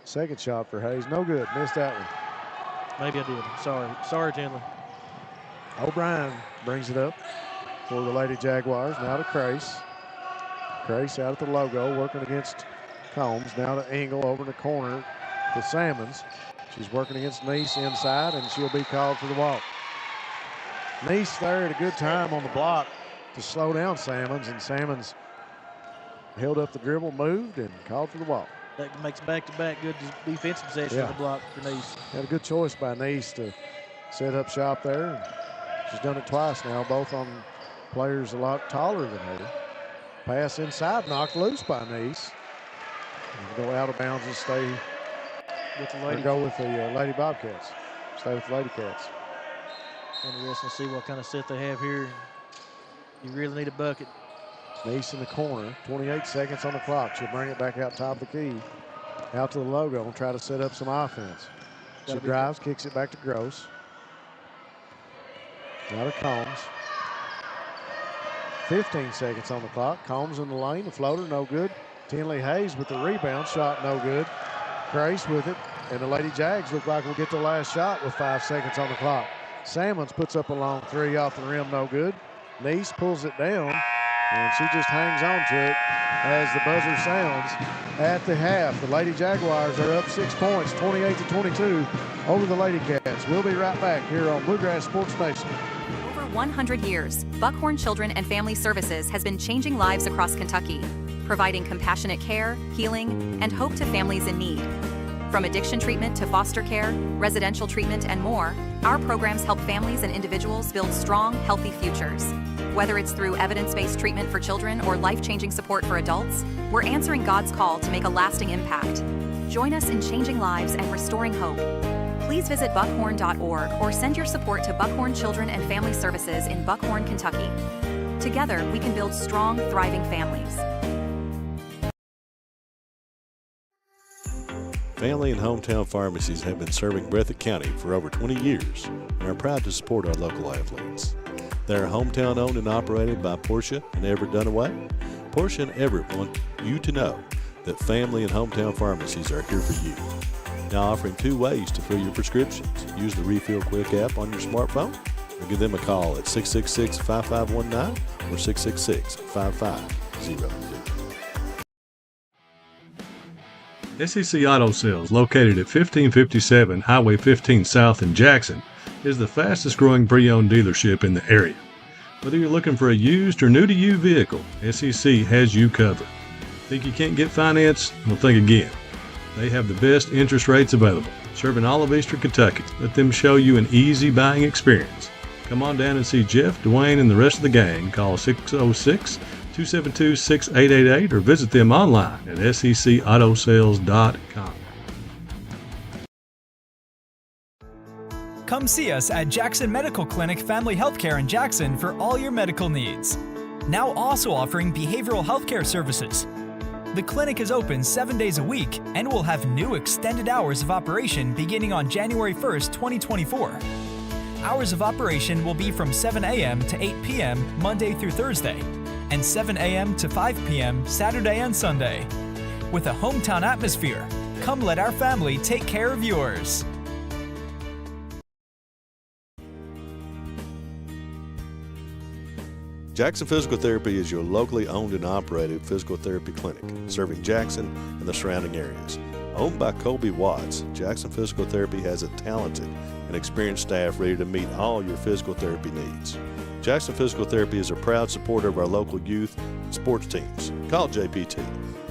Second shot for Hayes. No good. Missed that one. Maybe I did. Sorry. Sorry, Tinley. O'Brien brings it up for the Lady Jaguars. Now to Crace. Crace out at the logo, working against Combs. Now to Engel over in the corner to Sammons. She's working against Neese inside, and she'll be called for the walk. Neese there at a good time on the block to slow down Sammons, and Sammons held up the dribble, moved, and called for the walk. That makes back-to-back good defensive possession on the block for Neese. Had a good choice by Neese to set up shop there. She's done it twice now, both on players a lot taller than her. Pass inside, knocked loose by Neese. Go out of bounds and stay with the Lady. Go with the Lady Bobcats. Stay with the Lady Cats. Interesting to see what kind of set they have here. You really need a bucket. Neese in the corner, 28 seconds on the clock. She'll bring it back out top of the key, out to the logo and try to set up some offense. She drives, kicks it back to Gross. Now to Combs. 15 seconds on the clock. Combs in the lane, the floater, no good. Tinley Hayes with the rebound, shot no good. Grace with it, and the Lady Jags look like we'll get the last shot with 5 seconds on the clock. Sammons puts up a long three off the rim, no good. Neese pulls it down, and she just hangs on to it as the buzzer sounds at the half. The Lady Jaguars are up 6 points, 28-22 over the Lady Cats. We'll be right back here on Bluegrass Sports Nation. Over 100 years, Buckhorn Children and Family Services has been changing lives across Kentucky, providing compassionate care, healing, and hope to families in need. From addiction treatment to foster care, residential treatment, and more, our programs help families and individuals build strong, healthy futures. Whether it's through evidence-based treatment for children or life-changing support for adults, we're answering God's call to make a lasting impact. Join us in changing lives and restoring hope. Please visit buckhorn.org or send your support to Buckhorn Children and Family Services in Buckhorn, Kentucky. Together, we can build strong, thriving families. Family and hometown pharmacies have been serving Breathitt County for over 20 years and are proud to support our local athletes. They are hometown owned and operated by Portia and Everett Dunaway. Portia and Everett want you to know that family and hometown pharmacies are here for you. Now offering 2 ways to fill your prescriptions. Use the Refill Quick app on your smartphone or give them a call at 666-5519 or 666-5500. SEC Auto Sales, located at 1557 Highway 15 South in Jackson, is the fastest growing pre-owned dealership in the area. Whether you're looking for a used or new-to-you vehicle, SEC has you covered. Think you can't get finance? Well, think again. They have the best interest rates available, serving all of Eastern Kentucky. Let them show you an easy buying experience. Come on down and see Jeff, Dwayne, and the rest of the gang. Call 606-272-6888 or visit them online at secautosales.com. Come see us at Jackson Medical Clinic Family Healthcare in Jackson for all your medical needs. Now also offering behavioral healthcare services. The clinic is open 7 days a week and will have new extended hours of operation beginning on January 1st, 2024. Hours of operation will be from 7 a.m. to 8 p.m. Monday through Thursday, and 7 a.m. to 5 p.m. Saturday and Sunday. With a hometown atmosphere, come let our family take care of yours. Jackson Physical Therapy is your locally owned and operated physical therapy clinic, serving Jackson and the surrounding areas. Owned by Colby Watts, Jackson Physical Therapy has a talented and experienced staff ready to meet all your physical therapy needs. Jackson Physical Therapy is a proud supporter of our local youth and sports teams. Call JPT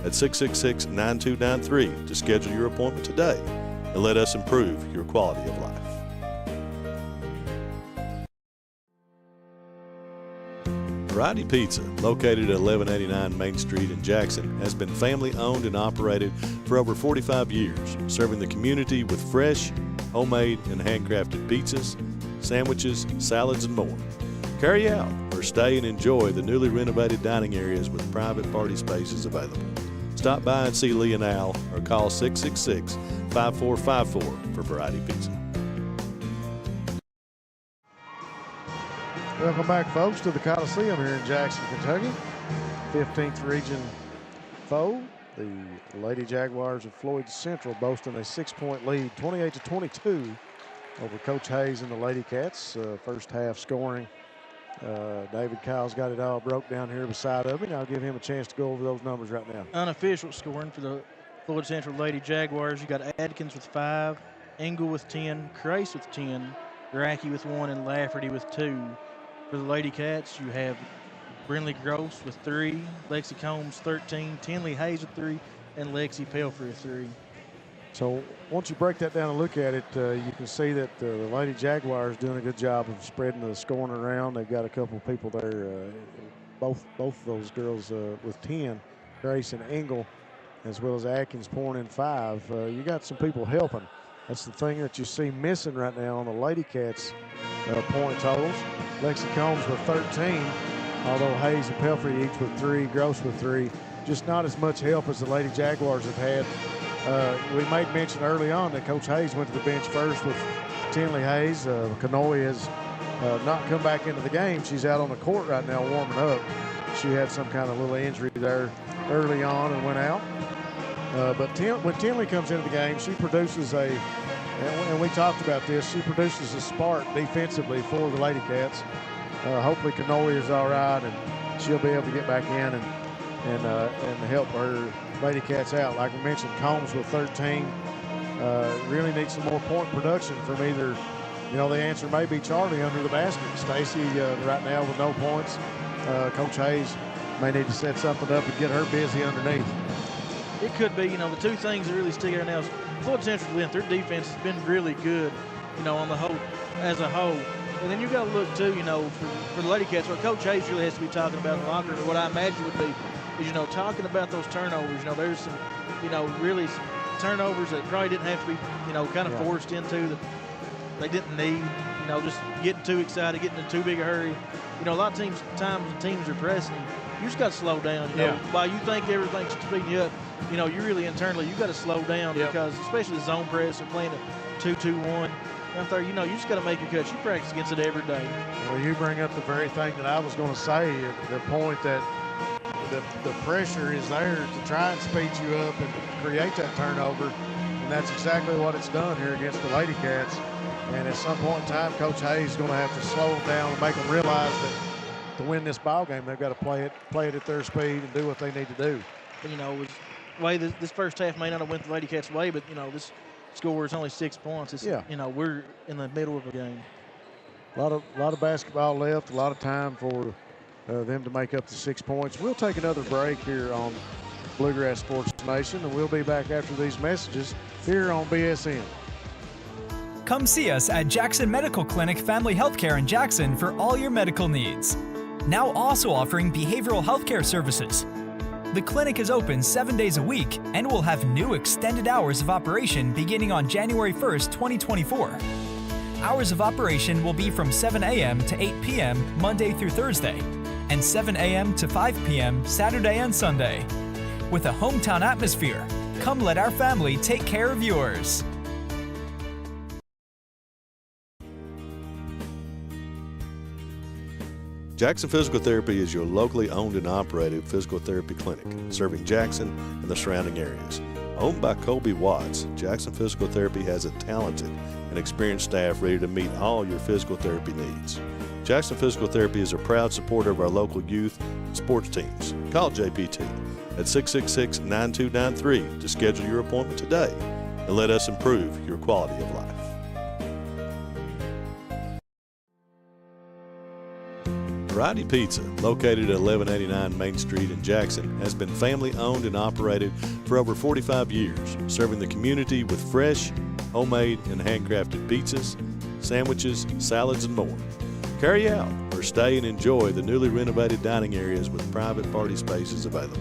at 666-9293 to schedule your appointment today and let us improve your quality of life. Variety Pizza, located at 1189 Main Street in Jackson, has been family owned and operated for over 45 years, serving the community with fresh, homemade, and handcrafted pizzas, sandwiches, salads, and more. Carry out or stay and enjoy the newly renovated dining areas with private party spaces available. Stop by and see Lee and Al or call 666-5454 for Variety Pizza. Welcome back, folks, to the Coliseum here in Jackson, Kentucky. 15th region foe. The Lady Jaguars of Floyd Central boasting a 6-point lead, 28-22 over Coach Hayes and the Lady Cats. First half scoring. David Kyle's got it all broke down here beside of me. I'll give him a chance to go over those numbers right now. Unofficial scoring for the Floyd Central Lady Jaguars. You got Adkins with 5, Engel with 10, Crace with 10, Gracky with 1, and Lafferty with 2. For the Lady Cats, you have Brinley Gross with 3, Lexi Combs 13, Tinley Hayes with 3, and Lexi Pelfrey with 3. So once you break that down and look at it, you can see that the Lady Jaguars doing a good job of spreading the scoring around. They've got a couple of people there, both of those girls with 10, Grace and Engel, as well as Atkins pouring in 5. You got some people helping. That's the thing that you see missing right now on the Lady Cats point totals. Lexi Combs with 13, although Hayes and Pelfrey each with 3, Gross with 3. Just not as much help as the Lady Jaguars have had. We made mention early on that Coach Hayes went to the bench first with Tinley Hayes. Kanoe has not come back into the game. She's out on the court right now warming up. She had some kind of little injury there early on and went out. But when Tinley comes into the game, she produces and we talked about this, she produces a spark defensively for the Lady Cats. Hopefully Kanoe is all right and she'll be able to get back in and help her Lady Cats out. Like we mentioned, Combs with 13. Really needs some more point production from either you know, the answer may be Charlie under the basket. Stacy right now with no points. Coach Hayes may need to set something up and get her busy underneath. It could be, you know, the two things that really stick out now is Floyd Central length. Their defense has been really good, you know, on the whole, as a whole. And then you got to look too, you know, for the Lady Cats. What Coach Hayes really has to be talking about in the locker room, what I imagine would be, is, you know, talking about those turnovers. You know, there's some, you know, really turnovers that probably didn't have to be, you know, kind of forced into, that they didn't need. You know, just getting too excited, getting in too big a hurry. You know, a lot of times teams are pressing. You just got to slow down. You know, while you think everything's speeding you up, you know, you really internally you got to slow down because especially the zone press and playing a 2-2-1 out there, you know, you just got to make your cuts. You practice against it every day. Well, you bring up the very thing that I was going to say. The point that the pressure is there to try and speed you up and create that turnover, and that's exactly what it's done here against the Lady Cats. And at some point in time, Coach Hayes is going to have to slow them down and make them realize that to win this ball game, they've got to play it at their speed and do what they need to do. You know, way this first half may not have went the Lady Cats' way, but you know this score is only 6 points. It's, you know, we're in the middle of a game. A lot of basketball left, a lot of time for them to make up the 6 points. We'll take another break here on Bluegrass Sports Nation, and we'll be back after these messages here on BSN. Come see us at Jackson Medical Clinic Family Healthcare in Jackson for all your medical needs. Now also offering behavioral healthcare services. The clinic is open 7 days a week and will have new extended hours of operation beginning on January 1st, 2024. Hours of operation will be from 7 a.m. to 8 p.m. Monday through Thursday, and 7 a.m. to 5 p.m. Saturday and Sunday. With a hometown atmosphere, come let our family take care of yours. Jackson Physical Therapy is your locally owned and operated physical therapy clinic, serving Jackson and the surrounding areas. Owned by Colby Watts, Jackson Physical Therapy has a talented and experienced staff ready to meet all your physical therapy needs. Jackson Physical Therapy is a proud supporter of our local youth and sports teams. Call JPT at 666-9293 to schedule your appointment today and let us improve your quality of life. Variety Pizza, located at 1189 Main Street in Jackson, has been family owned and operated for over 45 years, serving the community with fresh, homemade, and handcrafted pizzas, sandwiches, salads, and more. Carry out or stay and enjoy the newly renovated dining areas with private party spaces available.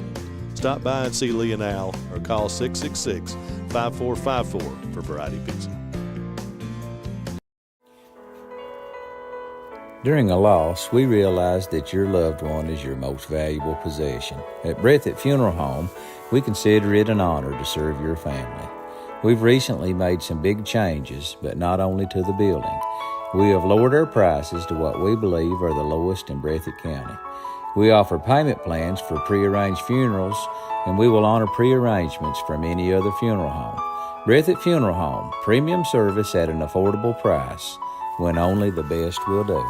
Stop by and see Lee and Al or call 666-5454 for Variety Pizza. During a loss, we realize that your loved one is your most valuable possession. At Breathitt Funeral Home, we consider it an honor to serve your family. We've recently made some big changes, but not only to the building. We have lowered our prices to what we believe are the lowest in Breathitt County. We offer payment plans for prearranged funerals, and we will honor prearrangements from any other funeral home. Breathitt Funeral Home, premium service at an affordable price, when only the best will do.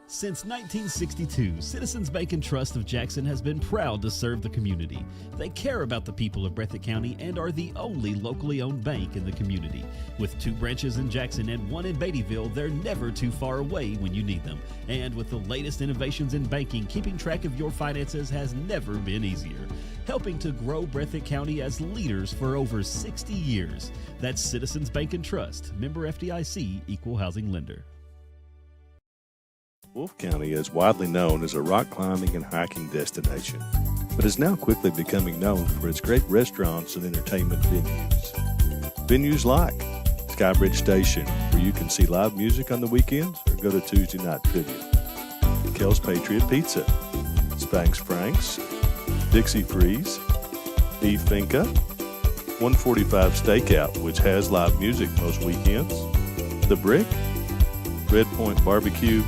Since 1962, Citizens Bank and Trust of Jackson has been proud to serve the community. They care about the people of Breathitt County and are the only locally owned bank in the community. With 2 branches in Jackson and 1 in Beattyville, they're never too far away when you need them. And with the latest innovations in banking, keeping track of your finances has never been easier. Helping to grow Breathitt County as leaders for over 60 years. That's Citizens Bank and Trust, member FDIC, equal housing lender. Wolfe County is widely known as a rock climbing and hiking destination, but is now quickly becoming known for its great restaurants and entertainment venues. Venues like Skybridge Station, where you can see live music on the weekends or go to Tuesday night trivia. Kel's Patriot Pizza, Spanx Frank's, Dixie Freeze, Beef Finca, 145 Stakeout, which has live music most weekends, The Brick, Red Point Barbecue,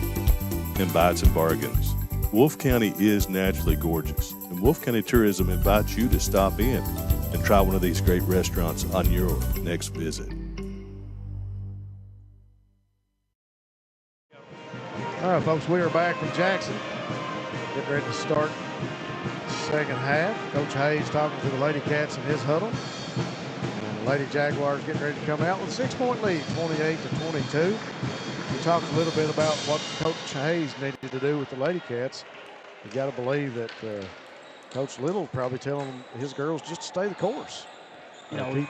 and Bites and Bargains. Wolfe County is naturally gorgeous, and Wolfe County Tourism invites you to stop in and try one of these great restaurants on your next visit. All right, folks, we are back from Jackson. Getting ready to start the second half. Coach Hayes talking to the Lady Cats in his huddle. And Lady Jaguars getting ready to come out with a 6-point lead, 28-22. We talked a little bit about what Coach Hayes needed to do with the Lady Cats. You got to believe that Coach Little probably telling his girls just to stay the course. Keep going,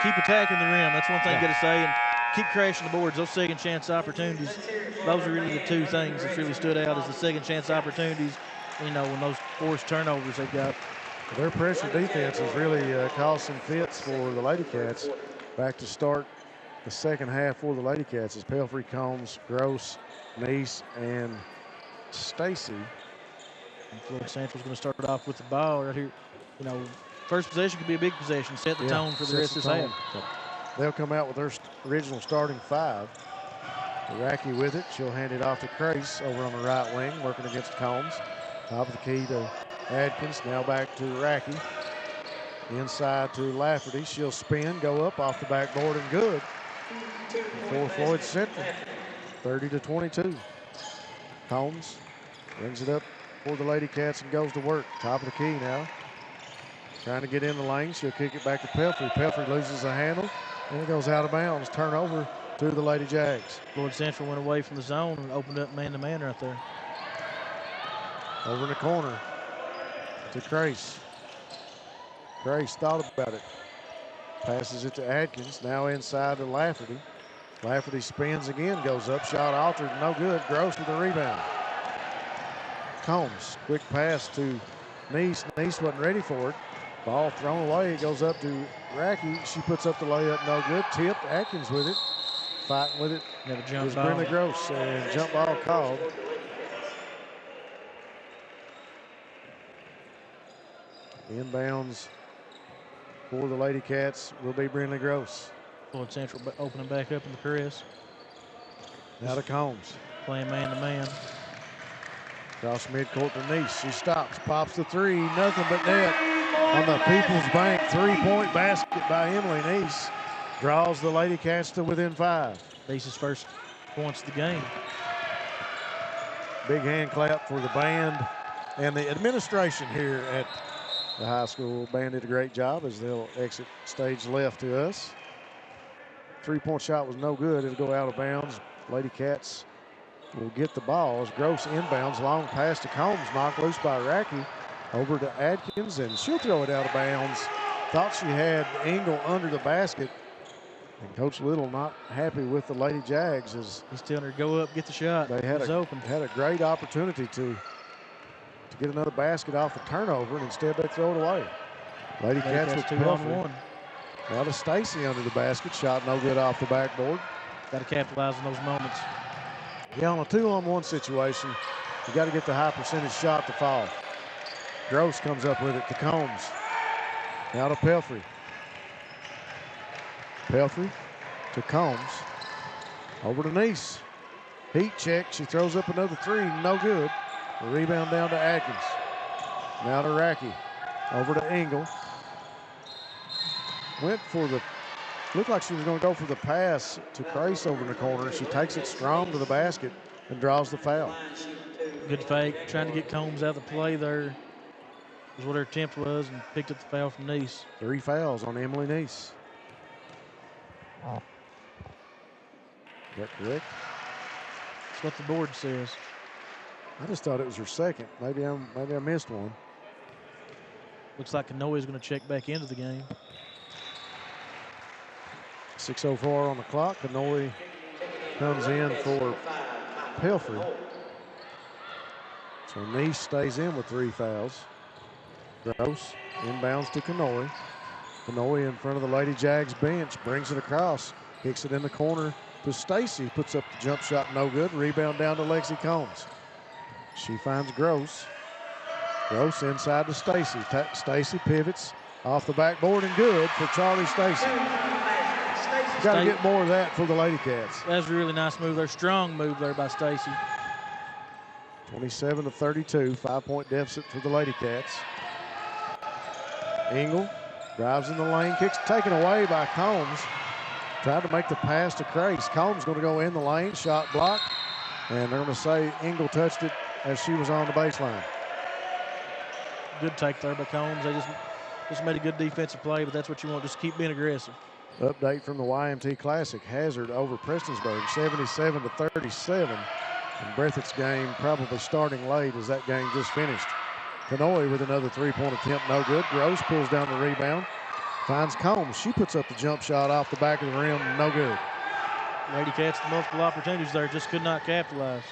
keep attacking the rim. That's one thing you got to say, and keep crashing the boards. Those second chance opportunities, those are really the two things that really stood out as the second chance opportunities. When those forced turnovers they've got. Their pressure defense has really caused some fits for the Lady Cats. Back to start the second half for the Lady Cats is Pelfrey, Combs, Gross, Neese, and Stacy. And Floyd Central's going to start off with the ball right here. First possession could be a big possession, set the tone for the rest of this half. They'll come out with their original starting five. Iraqi with it. She'll hand it off to Crace over on the right wing, working against Combs. Top of the key to Adkins. Now back to Iraqi. Inside to Lafferty. She'll spin, go up off the backboard, and good for Floyd Central. 30-22. Combs brings it up for the Lady Cats and goes to work. Top of the key now. Trying to get in the lane. She'll kick it back to Pelfrey. Pelfrey loses a handle, and it goes out of bounds. Turnover to the Lady Jags. Floyd Central went away from the zone and opened up man-to-man right there. Over in the corner to Crace. Crace thought about it. Passes it to Adkins. Now inside to Lafferty. Lafferty spins again, goes up. Shot altered, no good. Gross with the rebound. Combs, quick pass to Neese. Neese wasn't ready for it. Ball thrown away. It goes up to Racky. She puts up the layup, no good. Tipped. Atkins with it. Fighting with it. Never jump ball. Brenda Gross, and jump ball called. Inbounds for the Lady Cats will be Brindley Gross. Floyd Central opening back up in the press. Now to Combs. Playing man-to-man. Across midcourt to Neese. She stops, pops the three, nothing but net. On the People's Bank three-point basket by Emily Neese. Draws the Lady Cats to within 5. Neese's first points of the game. Big hand clap for the band and the administration here at the high school. Band did a great job as they'll exit stage left to us. Three-point shot was no good. It'll go out of bounds. Lady Cats will get the ball as Gross inbounds. Long pass to Combs, knocked loose by Racky. Over to Adkins, and she'll throw it out of bounds. Thought she had Engel under the basket. And Coach Little not happy with the Lady Jags as he's telling her go up, get the shot. They had a great opportunity to get another basket off the turnover, and instead they throw it away. Lady Cats with 2-on-1. Now to Stacy under the basket. Shot no good off the backboard. Got to capitalize on those moments. Yeah, on a 2-on-1 situation, you got to get the high percentage shot to fall. Gross comes up with it to Combs. Now to Pelfrey. Pelfrey to Combs. Over to Neese. Heat check. She throws up another three. No good. The rebound down to Atkins. Now to Racky. Over to Engel. Went for the, looked like she was going to go for the pass to Crace over in the corner. She takes it strong to the basket and draws the foul. Good fake. Trying to get Combs out of the play there was what her attempt was, and picked up the foul from Neese. 3 fouls on Emily Neese. Is that correct? That's what the board says. I just thought it was her second. Maybe I missed one. Looks like Kanoe is going to check back into the game. 6:04 on the clock. Kanoe comes in for Pelfrey. So Neese stays in with 3 fouls. Gross inbounds to Kanoe. Kanoe in front of the Lady Jags bench, brings it across, kicks it in the corner to Stacy, puts up the jump shot, no good. Rebound down to Lexi Combs. She finds Gross. Gross inside to Stacy. Stacy pivots off the backboard and good for Charlie Stacy. Got to get more of that for the Lady Cats. That's a really nice move there. Strong move there by Stacy. 27-32, 5-point deficit for the Lady Cats. Engel drives in the lane, kicks taken away by Combs. Tried to make the pass to Crace. Combs going to go in the lane, shot blocked, and they're going to say Engel touched it as she was on the baseline. Good take there by Combs. They just Just made a good defensive play, but that's what you want. Just keep being aggressive. Update from the YMT Classic. Hazard over Prestonsburg, 77-37. And Breathitt's game probably starting late as that game just finished. Kanoy with another three-point attempt, no good. Gross pulls down the rebound, finds Combs. She puts up the jump shot off the back of the rim, no good. Lady Cats multiple opportunities there, just could not capitalize.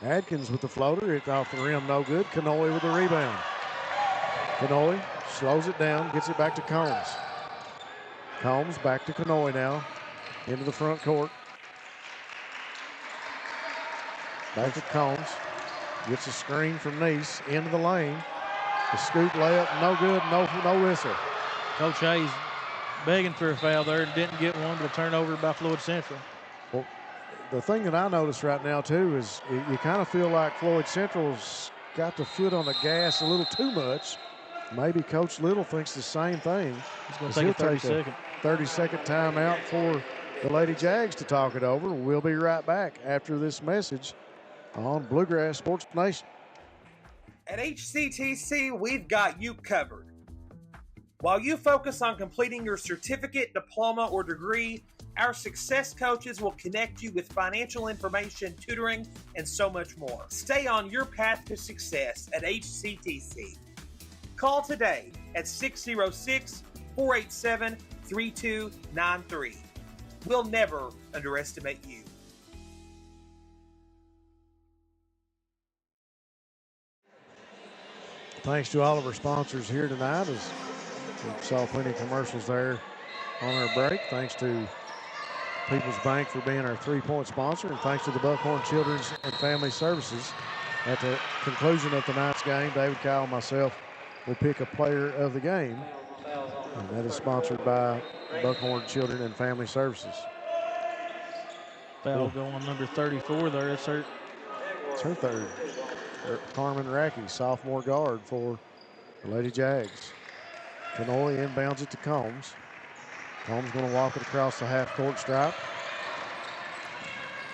Adkins with the floater, it's off the rim, no good. Kanoy with the rebound. Kanoy slows it down, gets it back to Combs. Combs back to Kanoy now, into the front court. Back to Combs. Gets a screen from Neese into the lane. The scoop layup, no good, no whistle. Coach Hayes begging for a foul there and didn't get one, but a turnover by Floyd Central. Well, the thing that I notice right now, too, is you kind of feel like Floyd Central's got the foot on the gas a little too much. Maybe Coach Little thinks the same thing. He's going to take a 30-second timeout for the Lady Jags to talk it over. We'll be right back after this message on Bluegrass Sports Nation. At HCTC, we've got you covered. While you focus on completing your certificate, diploma, or degree, our success coaches will connect you with financial information, tutoring, and so much more. Stay on your path to success at HCTC. Call today at 606-487-3293. We'll never underestimate you. Thanks to all of our sponsors here tonight, as we saw plenty of commercials there on our break. Thanks to People's Bank for being our three-point sponsor, and thanks to the Buckhorn Children's and Family Services. At the conclusion of tonight's game, David Kyle and myself will pick a player of the game, and that is sponsored by Buckhorn Children and Family Services. Foul going number 34 there. It's her third. Carmen Racky, sophomore guard for the Lady Jags. Kanoy inbounds it to Combs. Combs going to walk it across the half-court stripe.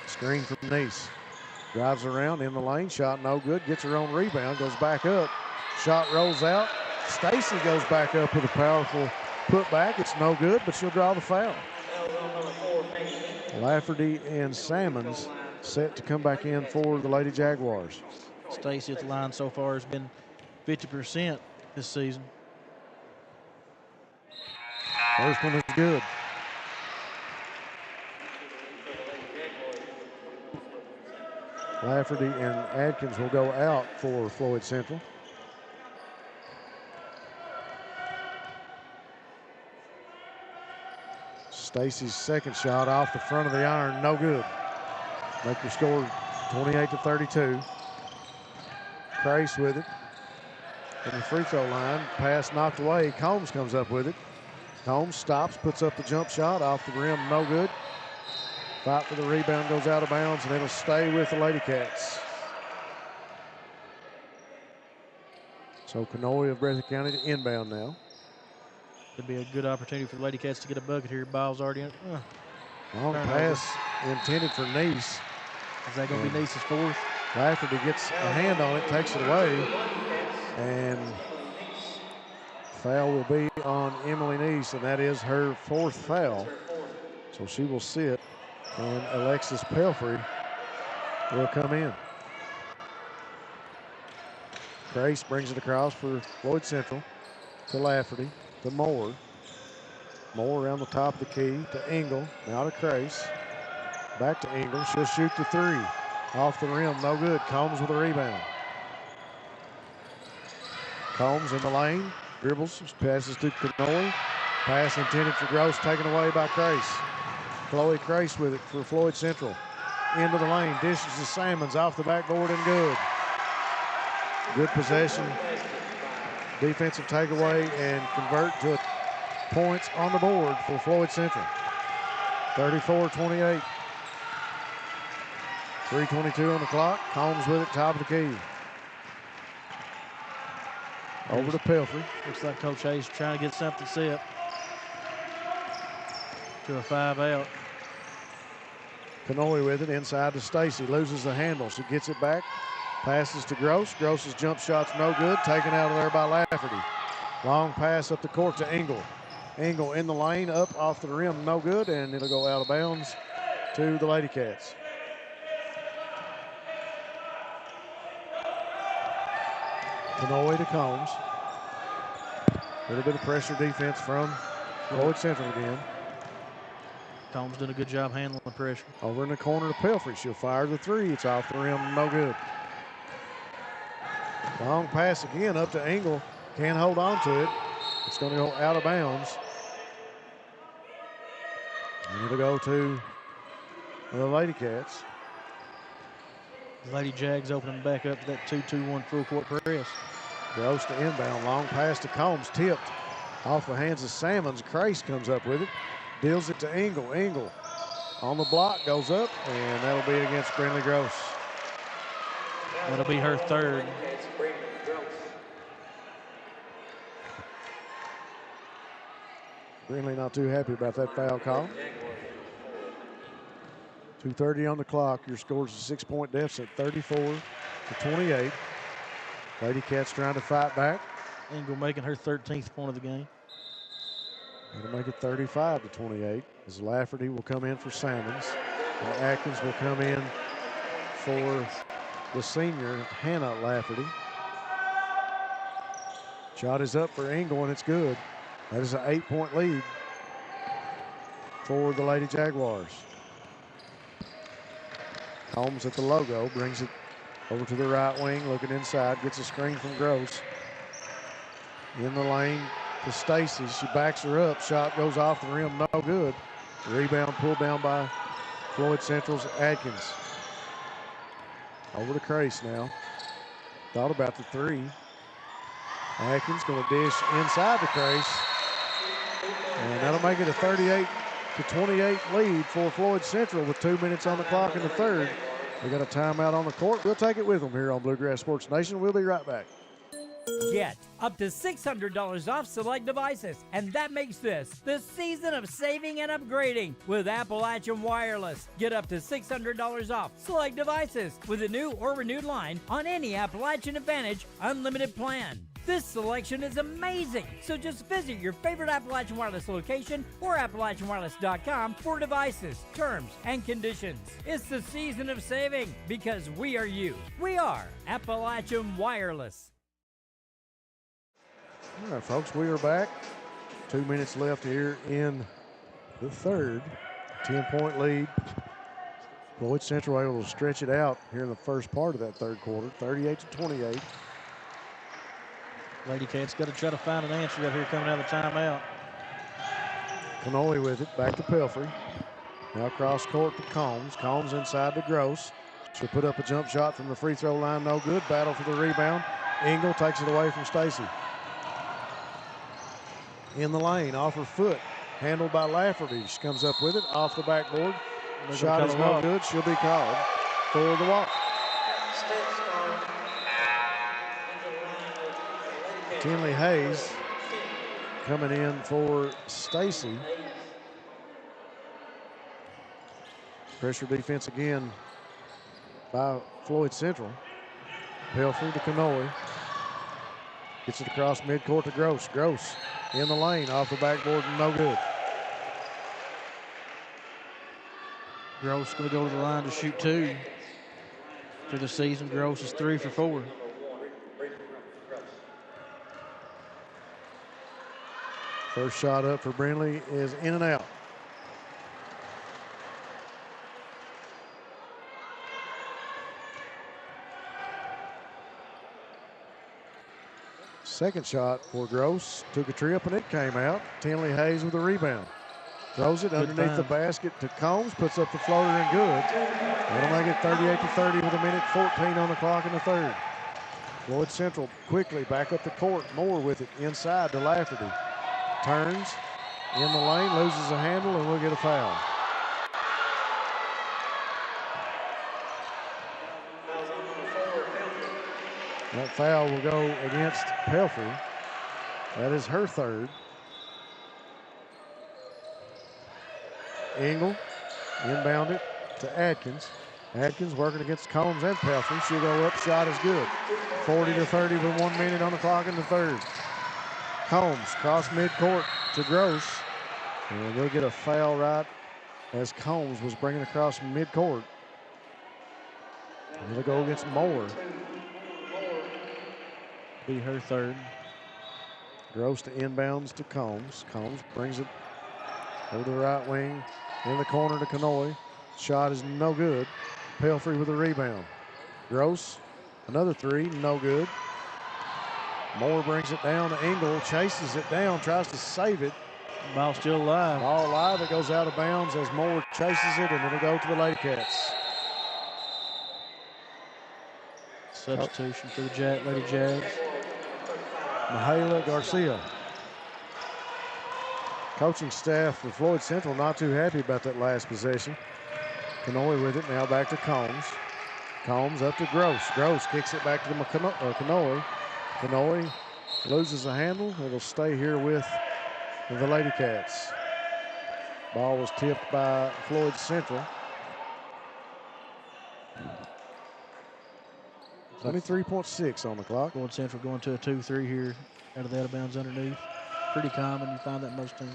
Screen from Neese. Drives around in the lane. Shot no good. Gets her own rebound. Goes back up. Shot rolls out. Stacy goes back up with a powerful putback. It's no good, but she'll draw the foul. Lafferty and Salmons set to come back in for the Lady Jaguars. Stacy at the line so far has been 50% this season. First one is good. Lafferty and Adkins will go out for Floyd Central. Stacy's second shot off the front of the iron, no good. Make your score 28-32. Price with it from the free throw line. Pass knocked away. Combs comes up with it. Combs stops, puts up the jump shot off the rim, no good. Fight for the rebound, goes out of bounds, and it'll stay with the Lady Cats. So Kanoy of Breathitt County to inbound now. Could be a good opportunity for the Lady Cats to get a bucket here. Ball's already in. Long pass intended for Neese. Is that going to be Neese's fourth? Lafferty gets a hand on it, takes it away, and foul will be on Emily Neese, and that is her fourth foul. So she will sit, and Alexis Pelfrey will come in. Grace brings it across for Floyd Central to Lafferty to Moore. Moore around the top of the key to Engel, now to Grace. Back to Engel, she'll shoot the three. Off the rim, no good. Combs with a rebound. Combs in the lane, dribbles, passes to Kanoy. Pass intended for Gross, taken away by Grace. Chloe Grace with it for Floyd Central. Into the lane, dishes to Salmons, off the backboard and good. Good possession. Defensive takeaway and convert to points on the board for Floyd Central. 34-28. 3:22 on the clock. Combs with it, top of the key. Over to Pelfrey. Looks like Coach Hayes trying to get something set to a 5-out. Kanoy with it, inside to Stacy. Loses the handle. She gets it back. Passes to Gross. Gross's jump shot's no good. Taken out of there by Lafferty. Long pass up the court to Engel. Engel in the lane, up off the rim, no good, and it'll go out of bounds to the Lady Cats. Kanoe to Combs. A little bit of pressure defense from Floyd Central again. Combs doing a good job handling the pressure. Over in the corner to Pelfrey. She'll fire the three. It's off the rim, no good. Long pass again up to Engel. Can't hold on to it. It's going to go out of bounds. And it'll go to the Lady Cats. The Lady Jags opening back up to that 2-2-1 full court press. Gross to inbound. Long pass to Combs. Tipped off the hands of Salmons. Crace comes up with it. Deals it to Engel. Engel on the block, goes up, and that'll be against Brindley Gross. That'll be her third. Brindley not too happy about that foul call. 2:30 on the clock. Your score's a 6-point deficit, 34-28. Lady Cats trying to fight back. Engel making her 13th point of the game. That'll make it 35-28 as Lafferty will come in for Salmons. And Atkins will come in for the senior, Hannah Lafferty. Shot is up for Engel, and it's good. That is an 8-point lead for the Lady Jaguars. Combs at the logo, brings it over to the right wing, looking inside, gets a screen from Gross. In the lane to Stacy. She backs her up. Shot goes off the rim, no good. Rebound pulled down by Floyd Central's Atkins. Over to Crace now. Thought about the three. Atkins going to dish inside the Crace. And that'll make it a 38-28 lead for Floyd Central with 2 minutes on the clock in the third. We got a timeout on the court. We'll take it with them here on Bluegrass Sports Nation. We'll be right back. Get up to $600 off select devices, and that makes this the season of saving and upgrading with Appalachian Wireless. Get up to $600 off select devices with a new or renewed line on any Appalachian Advantage unlimited plan. This selection is amazing, so just visit your favorite Appalachian Wireless location or AppalachianWireless.com for devices, terms, and conditions. It's the season of saving because we are you. We are Appalachian Wireless. All right, folks, we are back. 2 minutes left here in the third. 10-point lead. Floyd Central able to stretch it out here in the first part of that third quarter, 38-28. Lady Cats got to try to find an answer out here coming out of the timeout. Kanoe with it, back to Pelfrey. Now cross court to Combs. Combs inside to Gross. She'll put up a jump shot from the free throw line, no good. Battle for the rebound. Engel takes it away from Stacy. In the lane, off her foot, handled by Lafferty. She comes up with it, off the backboard. Shot is no good. She'll be called for the walk. Tinley Hayes coming in for Stacy. Pressure defense again by Floyd Central. Pelfrey to Kanoe. Gets it across midcourt to Gross. Gross in the lane, off the backboard, no good. Gross going to go to the line to shoot two for the season. Gross is 3 for 4. First shot up for Brindley is in and out. Second shot for Gross. Took a trip and it came out. Tinley Hayes with a rebound. Throws it underneath the basket to Combs. Puts up the floater and good. That'll make it 38-30 with 1:14 on the clock in the third. Floyd Central quickly back up the court. Moore with it inside to Lafferty. Turns in the lane, loses a handle, and we'll get a foul. That foul will go against Pelfrey. That is her third. Engel inbound it to Atkins. Atkins working against Combs and Pelfrey. She'll go up, shot is good. 40-30 with 1 minute on the clock in the third. Combs cross midcourt to Gross. And we'll get a foul right as Combs was bringing across midcourt. And it'll go against Moore. Be her third. Gross to inbounds to Combs. Combs brings it over the right wing in the corner to Kanoy. Shot is no good. Pelfrey with a rebound. Gross, another three, no good. Moore brings it down to Engel, chases it down, tries to save it. Ball still alive. Ball alive. It goes out of bounds as Moore chases it, and it'll go to the Lady Cats. Substitution for the Lady Jags. Mahala Garcia. Coaching staff for Floyd Central not too happy about that last possession. Kanoy with it, now back to Combs. Combs up to Gross. Gross kicks it back to the Kanoy. Kanoy loses a handle. It'll stay here with the Lady Cats. Ball was tipped by Floyd Central. 23.6 on the clock. Floyd Central going to a 2-3 here out of the out of bounds underneath. Pretty common. You find that in most teams.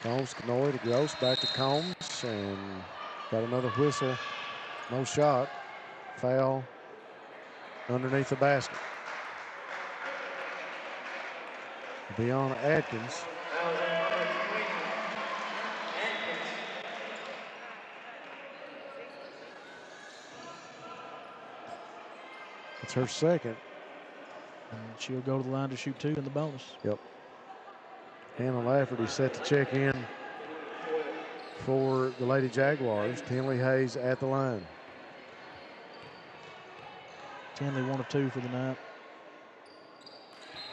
Combs, Kanoy to Gross, back to Combs, and got another whistle. No shot. Foul underneath the basket. Be on Atkins. It's her second. And she'll go to the line to shoot 2 in the bonus. Yep. Hannah Lafferty set to check in for the Lady Jaguars. Tinley Hayes at the line. Tinley 1 of 2 for the night.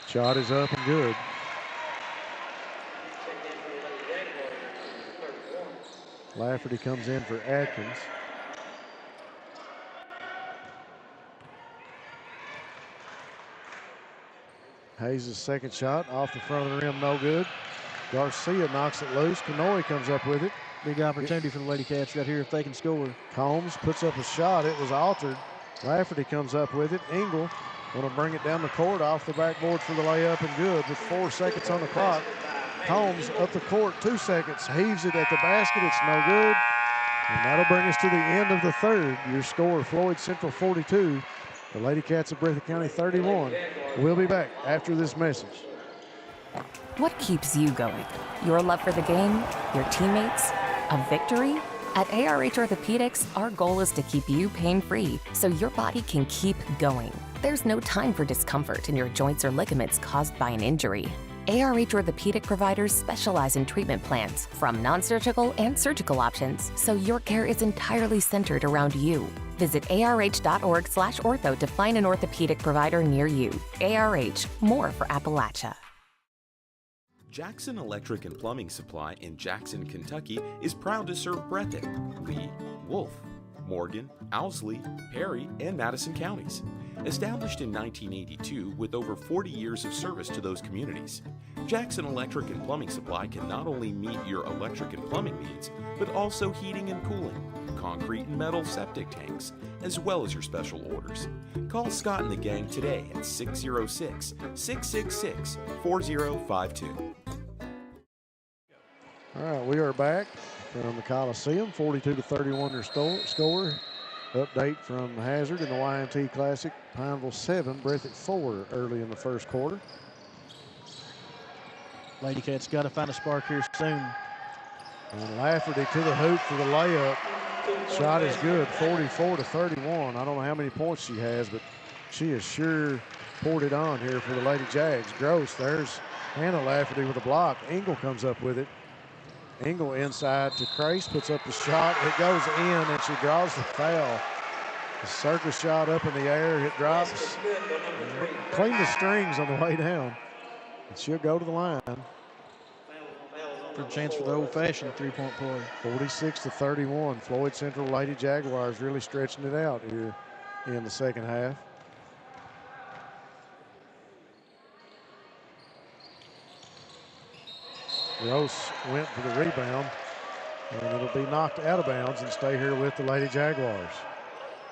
Shot is up and good. Lafferty comes in for Atkins. Hayes' second shot off the front of the rim, no good. Garcia knocks it loose. Kanoy comes up with it. Big opportunity for the Lady Cats right here if they can score. Combs puts up a shot. It was altered. Lafferty comes up with it. Engel going to bring it down the court off the backboard for the layup and good with 4 seconds on the clock. Combs up the court, 2 seconds, heaves it at the basket. It's no good. And that'll bring us to the end of the third. Your score, Floyd Central 42, the Lady Cats of Breathitt County 31. We'll be back after this message. What keeps you going? Your love for the game? Your teammates? A victory? At ARH Orthopedics, our goal is to keep you pain-free so your body can keep going. There's no time for discomfort in your joints or ligaments caused by an injury. ARH Orthopedic providers specialize in treatment plans, from non-surgical and surgical options, so your care is entirely centered around you. Visit arh.org/ortho to find an orthopedic provider near you. ARH, more for Appalachia. Jackson Electric and Plumbing Supply in Jackson, Kentucky is proud to serve Breathitt, Lee, Wolfe, Morgan, Owsley, Perry, and Madison counties. Established in 1982 with over 40 years of service to those communities, Jackson Electric and Plumbing Supply can not only meet your electric and plumbing needs, but also heating and cooling, concrete and metal septic tanks, as well as your special orders. Call Scott and the gang today at 606-666-4052. All right, we are back from the Coliseum, 42-31 their score. Update from Hazard in the YMT Classic. Pineville 7, Breathitt 4 early in the first quarter. Lady Cats got to find a spark here soon. And Lafferty to the hoop for the layup. Shot is good, 44-31. I don't know how many points she has, but she has sure poured it on here for the Lady Jags. Gross, there's Hannah Lafferty with a block. Engel comes up with it. Engel inside to Crace, puts up the shot. It goes in, and she draws the foul. The circus shot up in the air. It drops. Clean the strings on the way down. And she'll go to the line. For a chance for the old-fashioned three-point play. 46-31. Floyd Central Lady Jaguars really stretching it out here in the second half. Gross went for the rebound, and it'll be knocked out of bounds and stay here with the Lady Jaguars.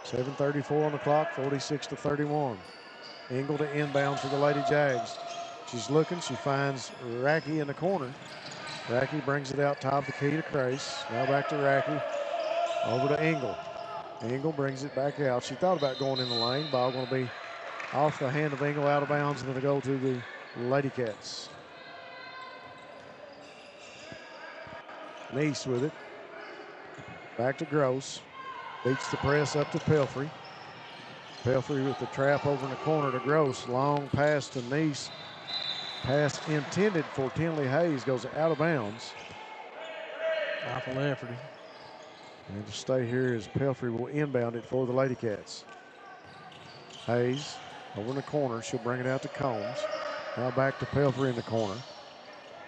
7:34 on the clock, 46-31. Engel to inbound for the Lady Jags. She's looking. She finds Racky in the corner. Racky brings it out top of the key to Grace. Now back to Racky. Over to Engel. Engel brings it back out. She thought about going in the lane. Ball going to be off the hand of Engel, out of bounds, and going to go to the Lady Cats. Neese with it. Back to Gross. Beats the press up to Pelfrey. Pelfrey with the trap over in the corner to Gross. Long pass to Neese. Pass intended for Tinley Hayes goes out of bounds. Off of Lafferty. And to stay here as Pelfrey will inbound it for the Lady Cats. Hayes over in the corner. She'll bring it out to Combs. Now back to Pelfrey in the corner.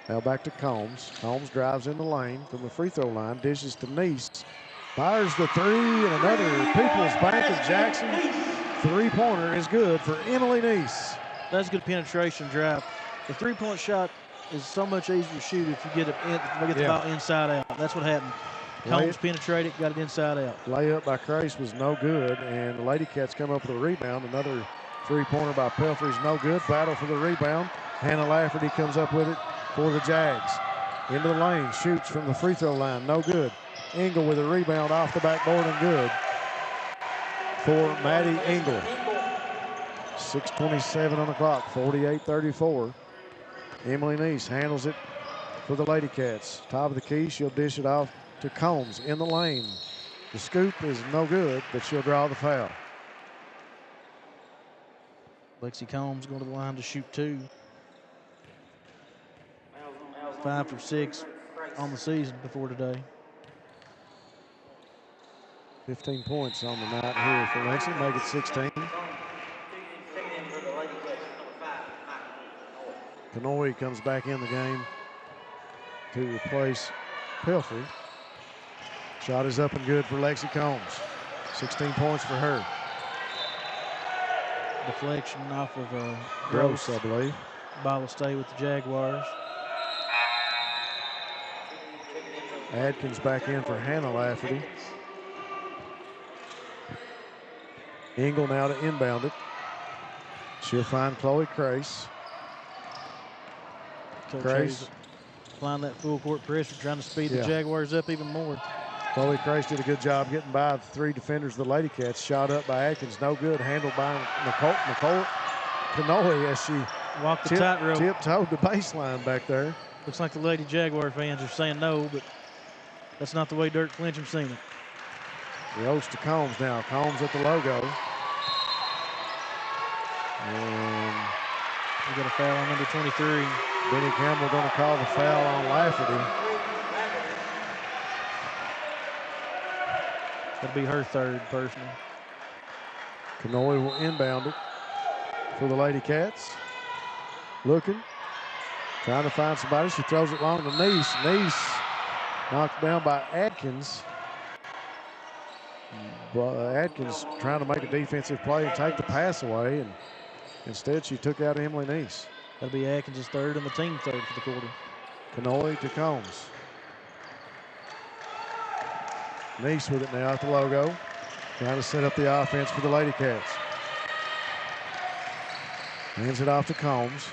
Now back to Combs. Combs drives in the lane from the free throw line. Dishes to Neese. Fires the three, and another People's Bank of Jackson three-pointer is good for Emily Neese. That's good penetration drive. The three-point shot is so much easier to shoot if you get it the ball inside out. That's what happened. Combs penetrated, got it inside out. Layup by Grace was no good, and the Lady Cats come up with a rebound. Another three-pointer by Pelfrey's no good. Battle for the rebound. Hannah Lafferty comes up with it for the Jags. Into the lane, shoots from the free throw line, no good. Engel with a rebound off the backboard and good for Maddie Engel. 6:27 on the clock, 48-34. Emily Neese handles it for the Lady Cats. Top of the key, she'll dish it off to Combs in the lane. The scoop is no good, but she'll draw the foul. Lexi Combs going to the line to shoot two. 5 for 6 on the season before today. 15 points on the night here for Lexi, make it 16. Kanoy comes back in the game to replace Pelfrey. Shot is up and good for Lexi Combs. 16 points for her. Deflection off of Gross, I believe. Ball will stay with the Jaguars. Adkins back in for Hannah Lafferty. Engel now to inbound it. She'll find Chloe Grace. Grace applying that full court pressure, trying to speed the Jaguars up even more. Chloe Grace did a good job getting by the three defenders of the Lady Cats. Shot up by Atkins, no good. Handled by Nicole Kanoy as she walked the tightrope. Tiptoed the baseline back there. Looks like the Lady Jaguar fans are saying no, but that's not the way Dirk Flinchem's seen it. Goes to Combs now. Combs at the logo. And we got a foul on number 23. Benny Campbell going to call the foul on Lafferty. That'll be her third personally. Kanoy will inbound it for the Lady Cats. Looking, trying to find somebody. She throws it long to Neese. Neese knocked down by Adkins. But Adkins trying to make a defensive play and take the pass away, and instead she took out Emily Neese. That'll be Atkins' third and the team third for the quarter. Kanoy to Combs. Neese with it now at the logo. Trying to set up the offense for the Lady Cats. Hands it off to Combs.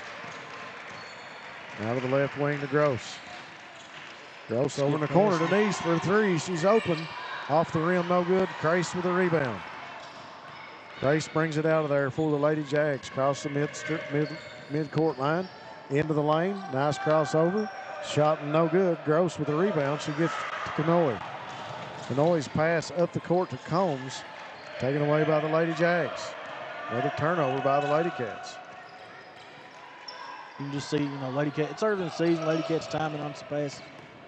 Now to the left wing to Gross. Gross over in the corner to Neese for a three. She's open. Off the rim, no good. Grace with a rebound. Grace brings it out of there for the Lady Jags. Cross the mid-court line. Into the lane. Nice crossover. Shot no good. Gross with a rebound. She gets to Kanoy. Kanoy's pass up the court to Combs. Taken away by the Lady Jags. Another turnover by the Lady Cats. You can just see, Lady Cats, it's early in the season. Lady Cats timing on some passes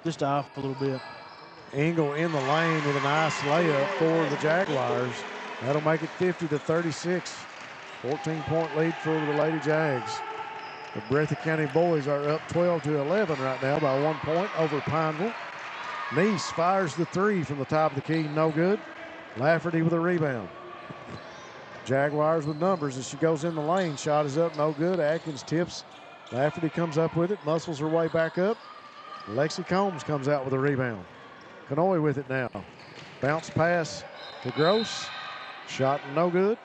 just off a little bit. Engel in the lane with a nice layup for the Jaguars. That'll make it 50-36. 14-point lead for the Lady Jags. The Breathitt County boys are up 12-11 right now by 1 point over Pineville. Neese fires the three from the top of the key, no good. Lafferty with a rebound. Jaguars with numbers as she goes in the lane. Shot is up, no good. Atkins tips. Lafferty comes up with it, muscles her way back up. Lexi Combs comes out with a rebound. Kanoy with it now. Bounce pass to Gross. Shot no good.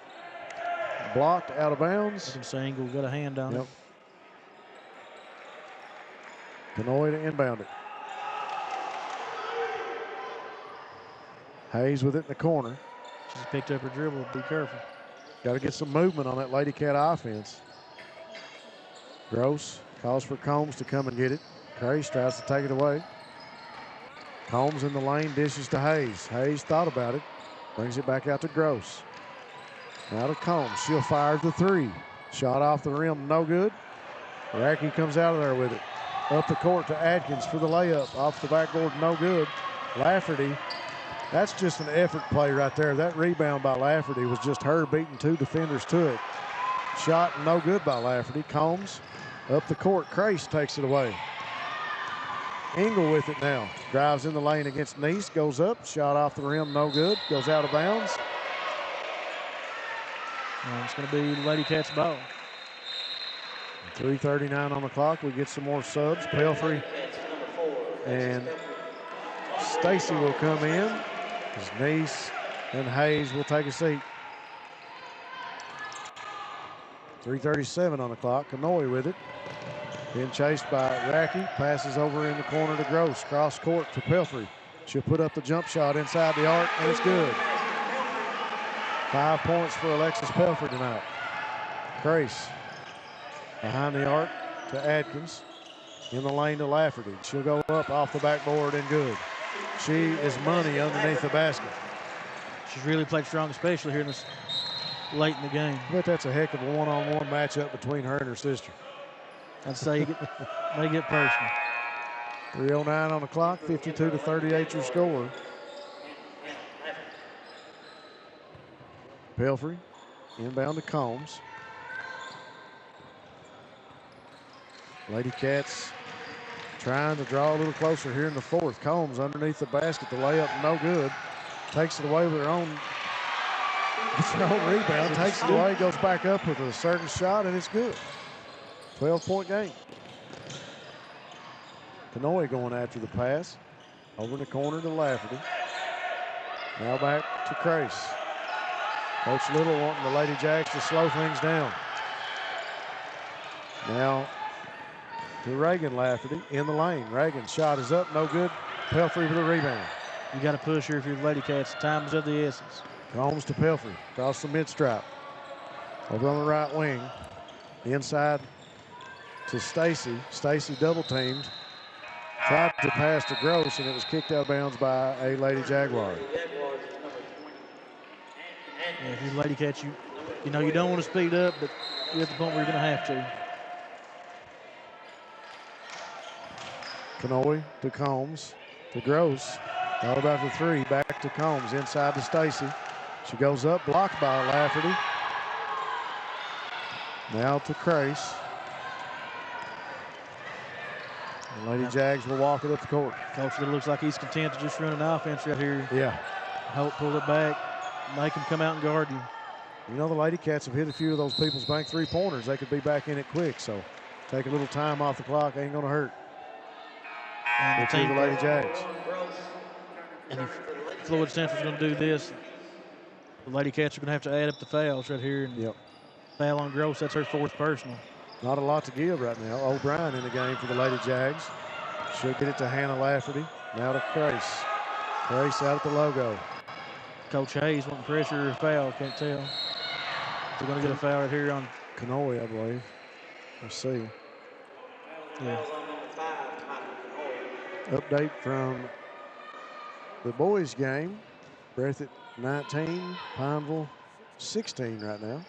Blocked out of bounds. Engel got a hand on it. Kanoy to inbound it. Hayes with it in the corner. She's picked up her dribble. Be careful. Got to get some movement on that Lady Cat offense. Gross calls for Combs to come and get it. Grace tries to take it away. Combs in the lane, dishes to Hayes. Hayes thought about it. Brings it back out to Gross. Now to Combs. She'll fire the three. Shot off the rim, no good. Racky comes out of there with it. Up the court to Atkins for the layup. Off the backboard, no good. Lafferty. That's just an effort play right there. That rebound by Lafferty was just her beating two defenders to it. Shot no good by Lafferty. Combs up the court. Crace takes it away. Engel with it now. Drives in the lane against Neese. Goes up. Shot off the rim, no good. Goes out of bounds. And it's going to be Lady Cats ball. 3:39 on the clock. We get some more subs. Pelfrey and Stacy will come in. As Neese and Hayes will take a seat. 3:37 on the clock. Kanoy with it. Being chased by Racky. Passes over in the corner to Gross. Cross court to Pelfrey. She'll put up the jump shot inside the arc, and it's good. 5 points for Alexis Pelfrey tonight. Grace behind the arc to Atkins. In the lane to Lafferty. She'll go up off the backboard and good. She is money underneath the basket. She's really played strong, especially here in this late in the game. But that's a heck of a one-on-one matchup between her and her sister. I'd say they get personal. 3:09 on the clock, 52-38 your score. Pelfrey inbound to Combs. Lady Cats trying to draw a little closer here in the fourth. Combs underneath the basket, the layup no good. Takes it away with her own rebound, takes it away, goes back up with a certain shot, and it's good. 12-point game. Kanoy going after the pass. Over in the corner to Lafferty. Now back to Crace. Coach Little wanting the Lady Jacks to slow things down. Now to Reagan Lafferty in the lane. Reagan's shot is up, no good. Pelfrey with a rebound. You got to push her if you're the Lady Cats. Time is of the essence. Combs to Pelfrey, across the mid-stripe. Over on the right wing. Inside to Stacy. Stacy double teamed. Tried to pass to Gross, and it was kicked out of bounds by a Lady Jaguar. Yeah, if you're the Lady Cats, you know you don't want to speed up, but you're at the point where you're going to have to. Kanoy to Combs to Gross. All about the three. Back to Combs. Inside to Stacy. She goes up, blocked by Lafferty. Now to Crace. The Lady Jags will walk it up the court. Coach, it looks like he's content to just run an offense right here. Yeah. Hope pull it back, make him come out and guard you. You know, the Lady Cats have hit a few of those People's Bank three-pointers. They could be back in it quick, so take a little time off the clock. Ain't going to hurt. And the Lady Jags. And if Floyd Central's going to do this, the Lady Cats are going to have to add up the fouls right here. And foul on Gross, that's her fourth personal. Not a lot to give right now. O'Brien in the game for the Lady Jags. She'll get it to Hannah Lafferty. Now to Crace. Crace out at the logo. Coach Hayes wanting pressure or foul, can't tell. They're going to get a foul right here on Kanoy, I believe. Let's see. Yeah. Update from the boys' game. Breathitt 19, Pineville 16 right now.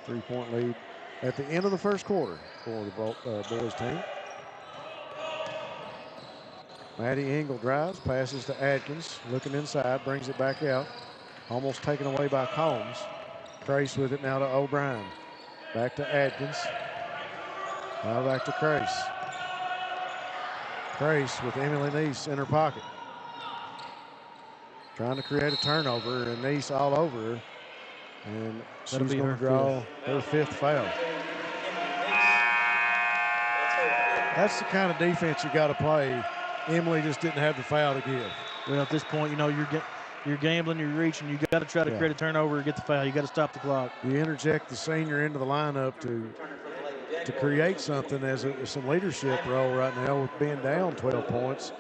3-point lead at the end of the first quarter for the boys' team. Maddie Engel drives, passes to Atkins, looking inside, brings it back out. Almost taken away by Combs. Crace with it now to O'Brien. Back to Atkins. Now back to Crace. Crace with Emily Neese in her pocket. Trying to create a turnover, and Neese all over her. And she's going to draw her fifth foul. That's the kind of defense you got to play. Emily just didn't have the foul to give. Well, at this point, you know, you're gambling, you're reaching. You got to try to create a turnover or get the foul. You got to stop the clock. You interject the senior into the lineup to to create something as some leadership role right now with being down 12 points.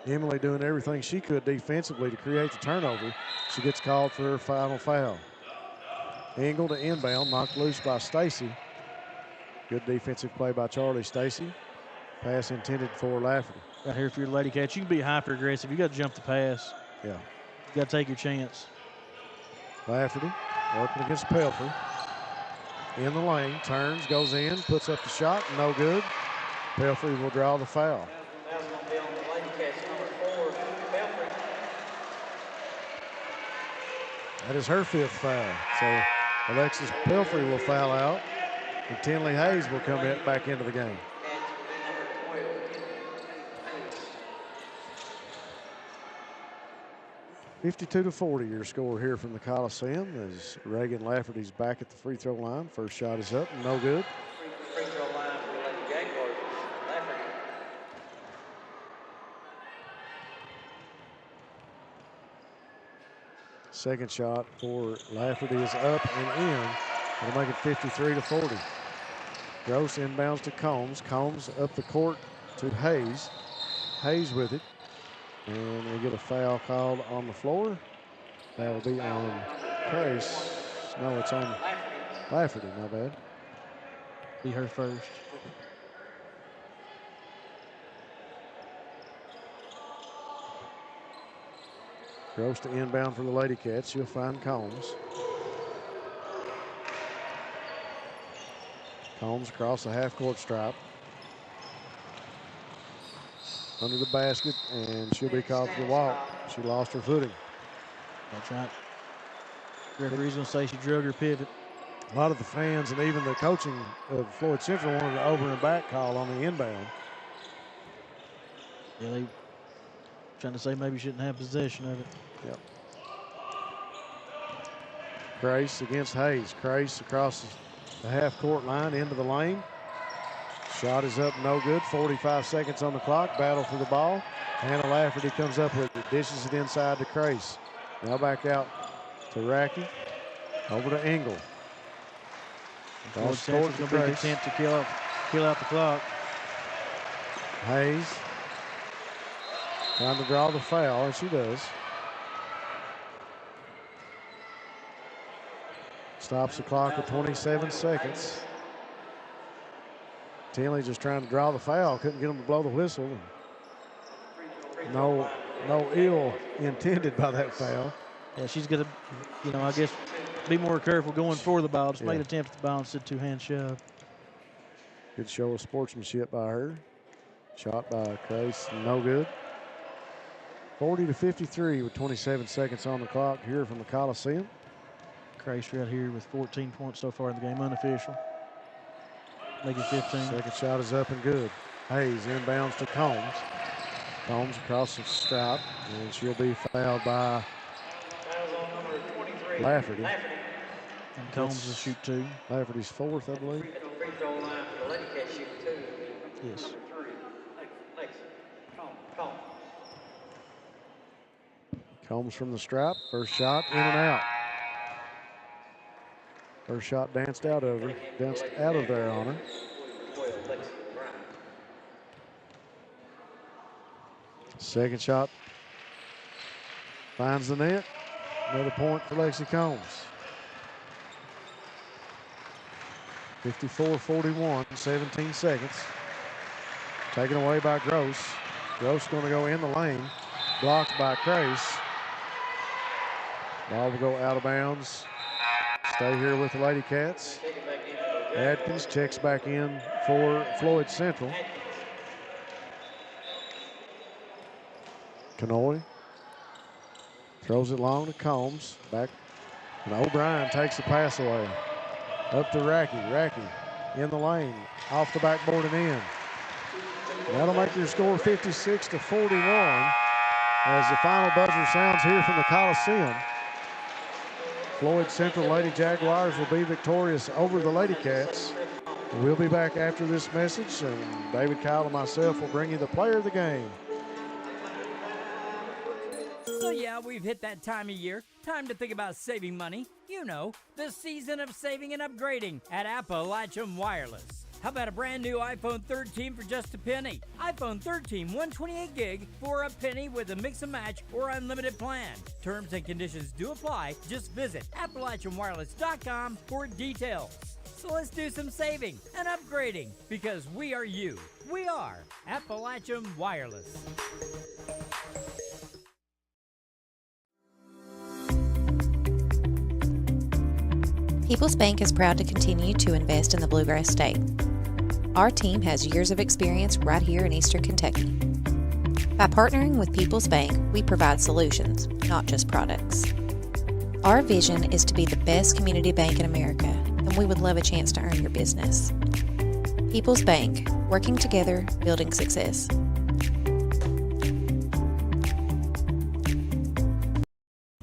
Emily doing everything she could defensively to create the turnover. She gets called for her final foul. Engel to inbound, knocked loose by Stacy. Good defensive play by Charlie Stacy. Pass intended for Lafferty. Right here for your Lady Cats, you can be hyper aggressive. You got to jump the pass. Yeah. You got to take your chance. Lafferty working against Pelfrey. In the lane, turns, goes in, puts up the shot, no good. Pelfrey will draw the foul. Foul's going to be on the Lady Cats, number 4, Belfry. That is her 5th foul. So Alexis Pelfrey will foul out, and Tinley Hayes will come back into the game. 52-40 your score here from the Coliseum as Reagan Lafferty's back at the free throw line. First shot is up, no good. Free throw line for the Lady Jaguars, Lafferty. Second shot for Lafferty is up and in. It'll make it 53-40. Gross inbounds to Combs. Combs up the court to Hayes. Hayes with it. And we get a foul called on the floor. That will be on Price. No, it's on Lafferty, my bad. Be her first. Gross to inbound for the Lady Cats. She'll find Combs. Combs across the half-court stripe. Under the basket, and she'll be called for the walk. She lost her footing. That's right. Referee's going to say she drug her pivot. A lot of the fans and even the coaching of Floyd Central wanted an over and back call on the inbound. Yeah, they trying to say maybe shouldn't have possession of it. Yep. Grace against Hayes. Grace across the half-court line into the lane. Shot is up, no good. 45 seconds on the clock. Battle for the ball. Hannah Lafferty comes up with it. Dishes it inside to Grace. Now back out to Racky. Over to Engel. Floyd Central's going to be content to kill out the clock. Hayes trying to draw the foul, and she does. Stops the clock at 27 seconds. Tinley just trying to draw the foul. Couldn't get him to blow the whistle. No ill intended by that foul. Yeah, she's going to, I guess, be more careful going for the ball. Just made an attempt at the ball and said two-hand shove. Good show of sportsmanship by her. Shot by Grace, no good. 40-53 with 27 seconds on the clock here from the Coliseum. Grace right here with 14 points so far in the game, unofficial. Make it 15. Second shot is up and good. Hayes inbounds to Combs. Combs across the stripe, and she'll be fouled by Lafferty. And Combs will shoot 2. Lafferty's 4th, I believe. Free throw line for the Lady Cats shooting 2. Yes. Number 3, Lex. Combs. Combs from the stripe. First shot in and out. First shot danced out of there on her. Second shot finds the net. Another point for Lexi Combs. 54-41, 17 seconds. Taken away by Gross. Gross going to go in the lane. Blocked by Grace. Ball will go out of bounds. Stay here with the Lady Cats. Adkins checks back in for Floyd Central. Kanoy throws it long to Combs. Back, and O'Brien takes the pass away. Up to Racky. Racky in the lane, off the backboard and in. That'll make your score 56-41 as the final buzzer sounds here from the Coliseum. Floyd Central Lady Jaguars will be victorious over the Lady Cats. We'll be back after this message, and David Kyle and myself will bring you the player of the game. So yeah, we've hit that time of year. Time to think about saving money. You know, the season of saving and upgrading at Appalachian Wireless. How about a brand new iPhone 13 for just a penny? iPhone 13 128 gig for a penny with a mix and match or unlimited plan. Terms and conditions do apply. Just visit AppalachianWireless.com for details. So let's do some saving and upgrading because we are you. We are Appalachian Wireless. People's Bank is proud to continue to invest in the Bluegrass State. Our team has years of experience right here in Eastern Kentucky. By partnering with People's Bank, we provide solutions, not just products. Our vision is to be the best community bank in America, and we would love a chance to earn your business. People's Bank, working together, building success.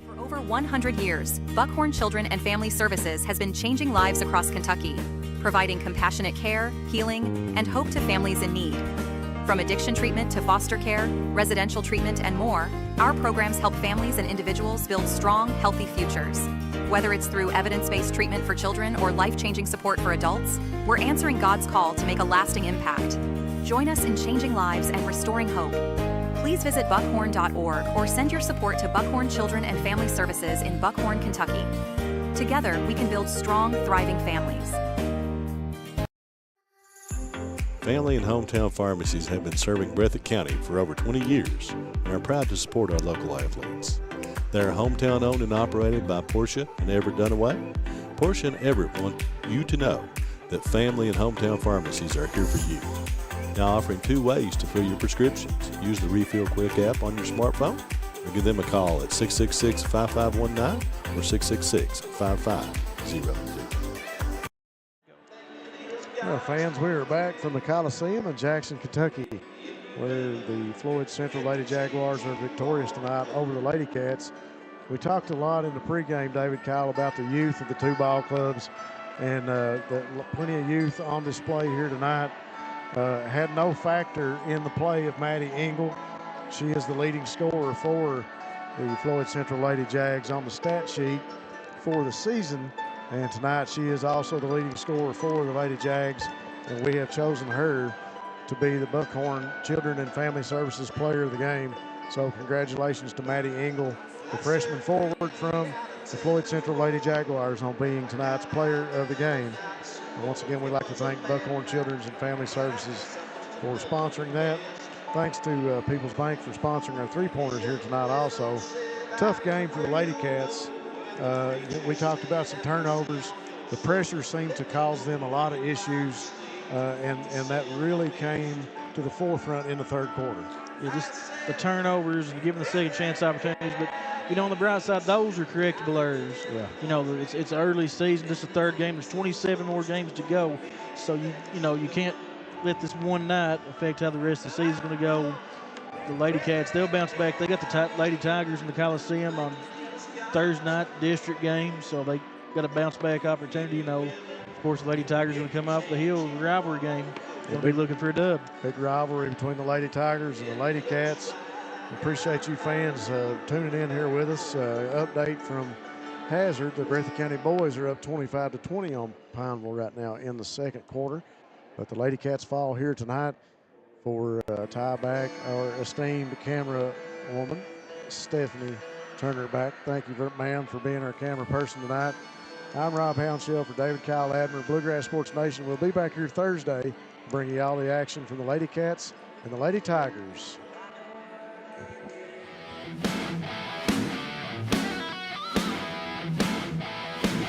For over 100 years, Buckhorn Children and Family Services has been changing lives across Kentucky, providing compassionate care, healing, and hope to families in need. From addiction treatment to foster care, residential treatment, and more, our programs help families and individuals build strong, healthy futures. Whether it's through evidence-based treatment for children or life-changing support for adults, we're answering God's call to make a lasting impact. Join us in changing lives and restoring hope. Please visit buckhorn.org or send your support to Buckhorn Children and Family Services in Buckhorn, Kentucky. Together, we can build strong, thriving families. Family and hometown pharmacies have been serving Breathitt County for over 20 years and are proud to support our local athletes. They are hometown owned and operated by Portia and Everett Dunaway. Portia and Everett want you to know that family and hometown pharmacies are here for you. Now offering 2 ways to fill your prescriptions. Use the Refill Quick app on your smartphone or give them a call at 666-5519 or 666-5500. Well, fans, we are back from the Coliseum in Jackson, Kentucky, where the Floyd Central Lady Jaguars are victorious tonight over the Lady Cats. We talked a lot in the pregame, David Kyle, about the youth of the 2 ball clubs and plenty of youth on display here tonight. Had no factor in the play of Maddie Engel. She is the leading scorer for the Floyd Central Lady Jags on the stat sheet for the season. And tonight she is also the leading scorer for the Lady Jags, and we have chosen her to be the Buckhorn Children and Family Services Player of the Game. So congratulations to Maddie Engel, the freshman forward from the Floyd Central Lady Jaguars, on being tonight's Player of the Game. And once again, we'd like to thank Buckhorn Children's and Family Services for sponsoring that. Thanks to People's Bank for sponsoring our 3-pointers here tonight also. Tough game for the Lady Cats. We talked about some turnovers. The pressure seemed to cause them a lot of issues, and that really came to the forefront in the third quarter. Yeah, just the turnovers and giving the second chance opportunities. But, on the bright side, those are correctable errors. Yeah. It's early season. This is the third game. There's 27 more games to go. So, you can't let this one night affect how the rest of the season's going to go. The Lady Cats, they'll bounce back. They got the Lady Tigers in the Coliseum on Thursday night district game, so they got a bounce back opportunity. Of course, the Lady Tigers are going to come off the hill rivalry game. They'll be looking for a dub. Big rivalry between the Lady Tigers and the Lady Cats. Appreciate you fans tuning in here with us. Update from Hazard. The Breathitt County boys are up 25-20 on Pineville right now in the second quarter. But the Lady Cats fall here tonight for tie back our esteemed camera woman, Stephanie Turner back. Thank you, ma'am, for being our camera person tonight. I'm Rob Hounshell for David Kyle Adler, Bluegrass Sports Nation. We'll be back here Thursday to bring you all the action from the Lady Cats and the Lady Tigers.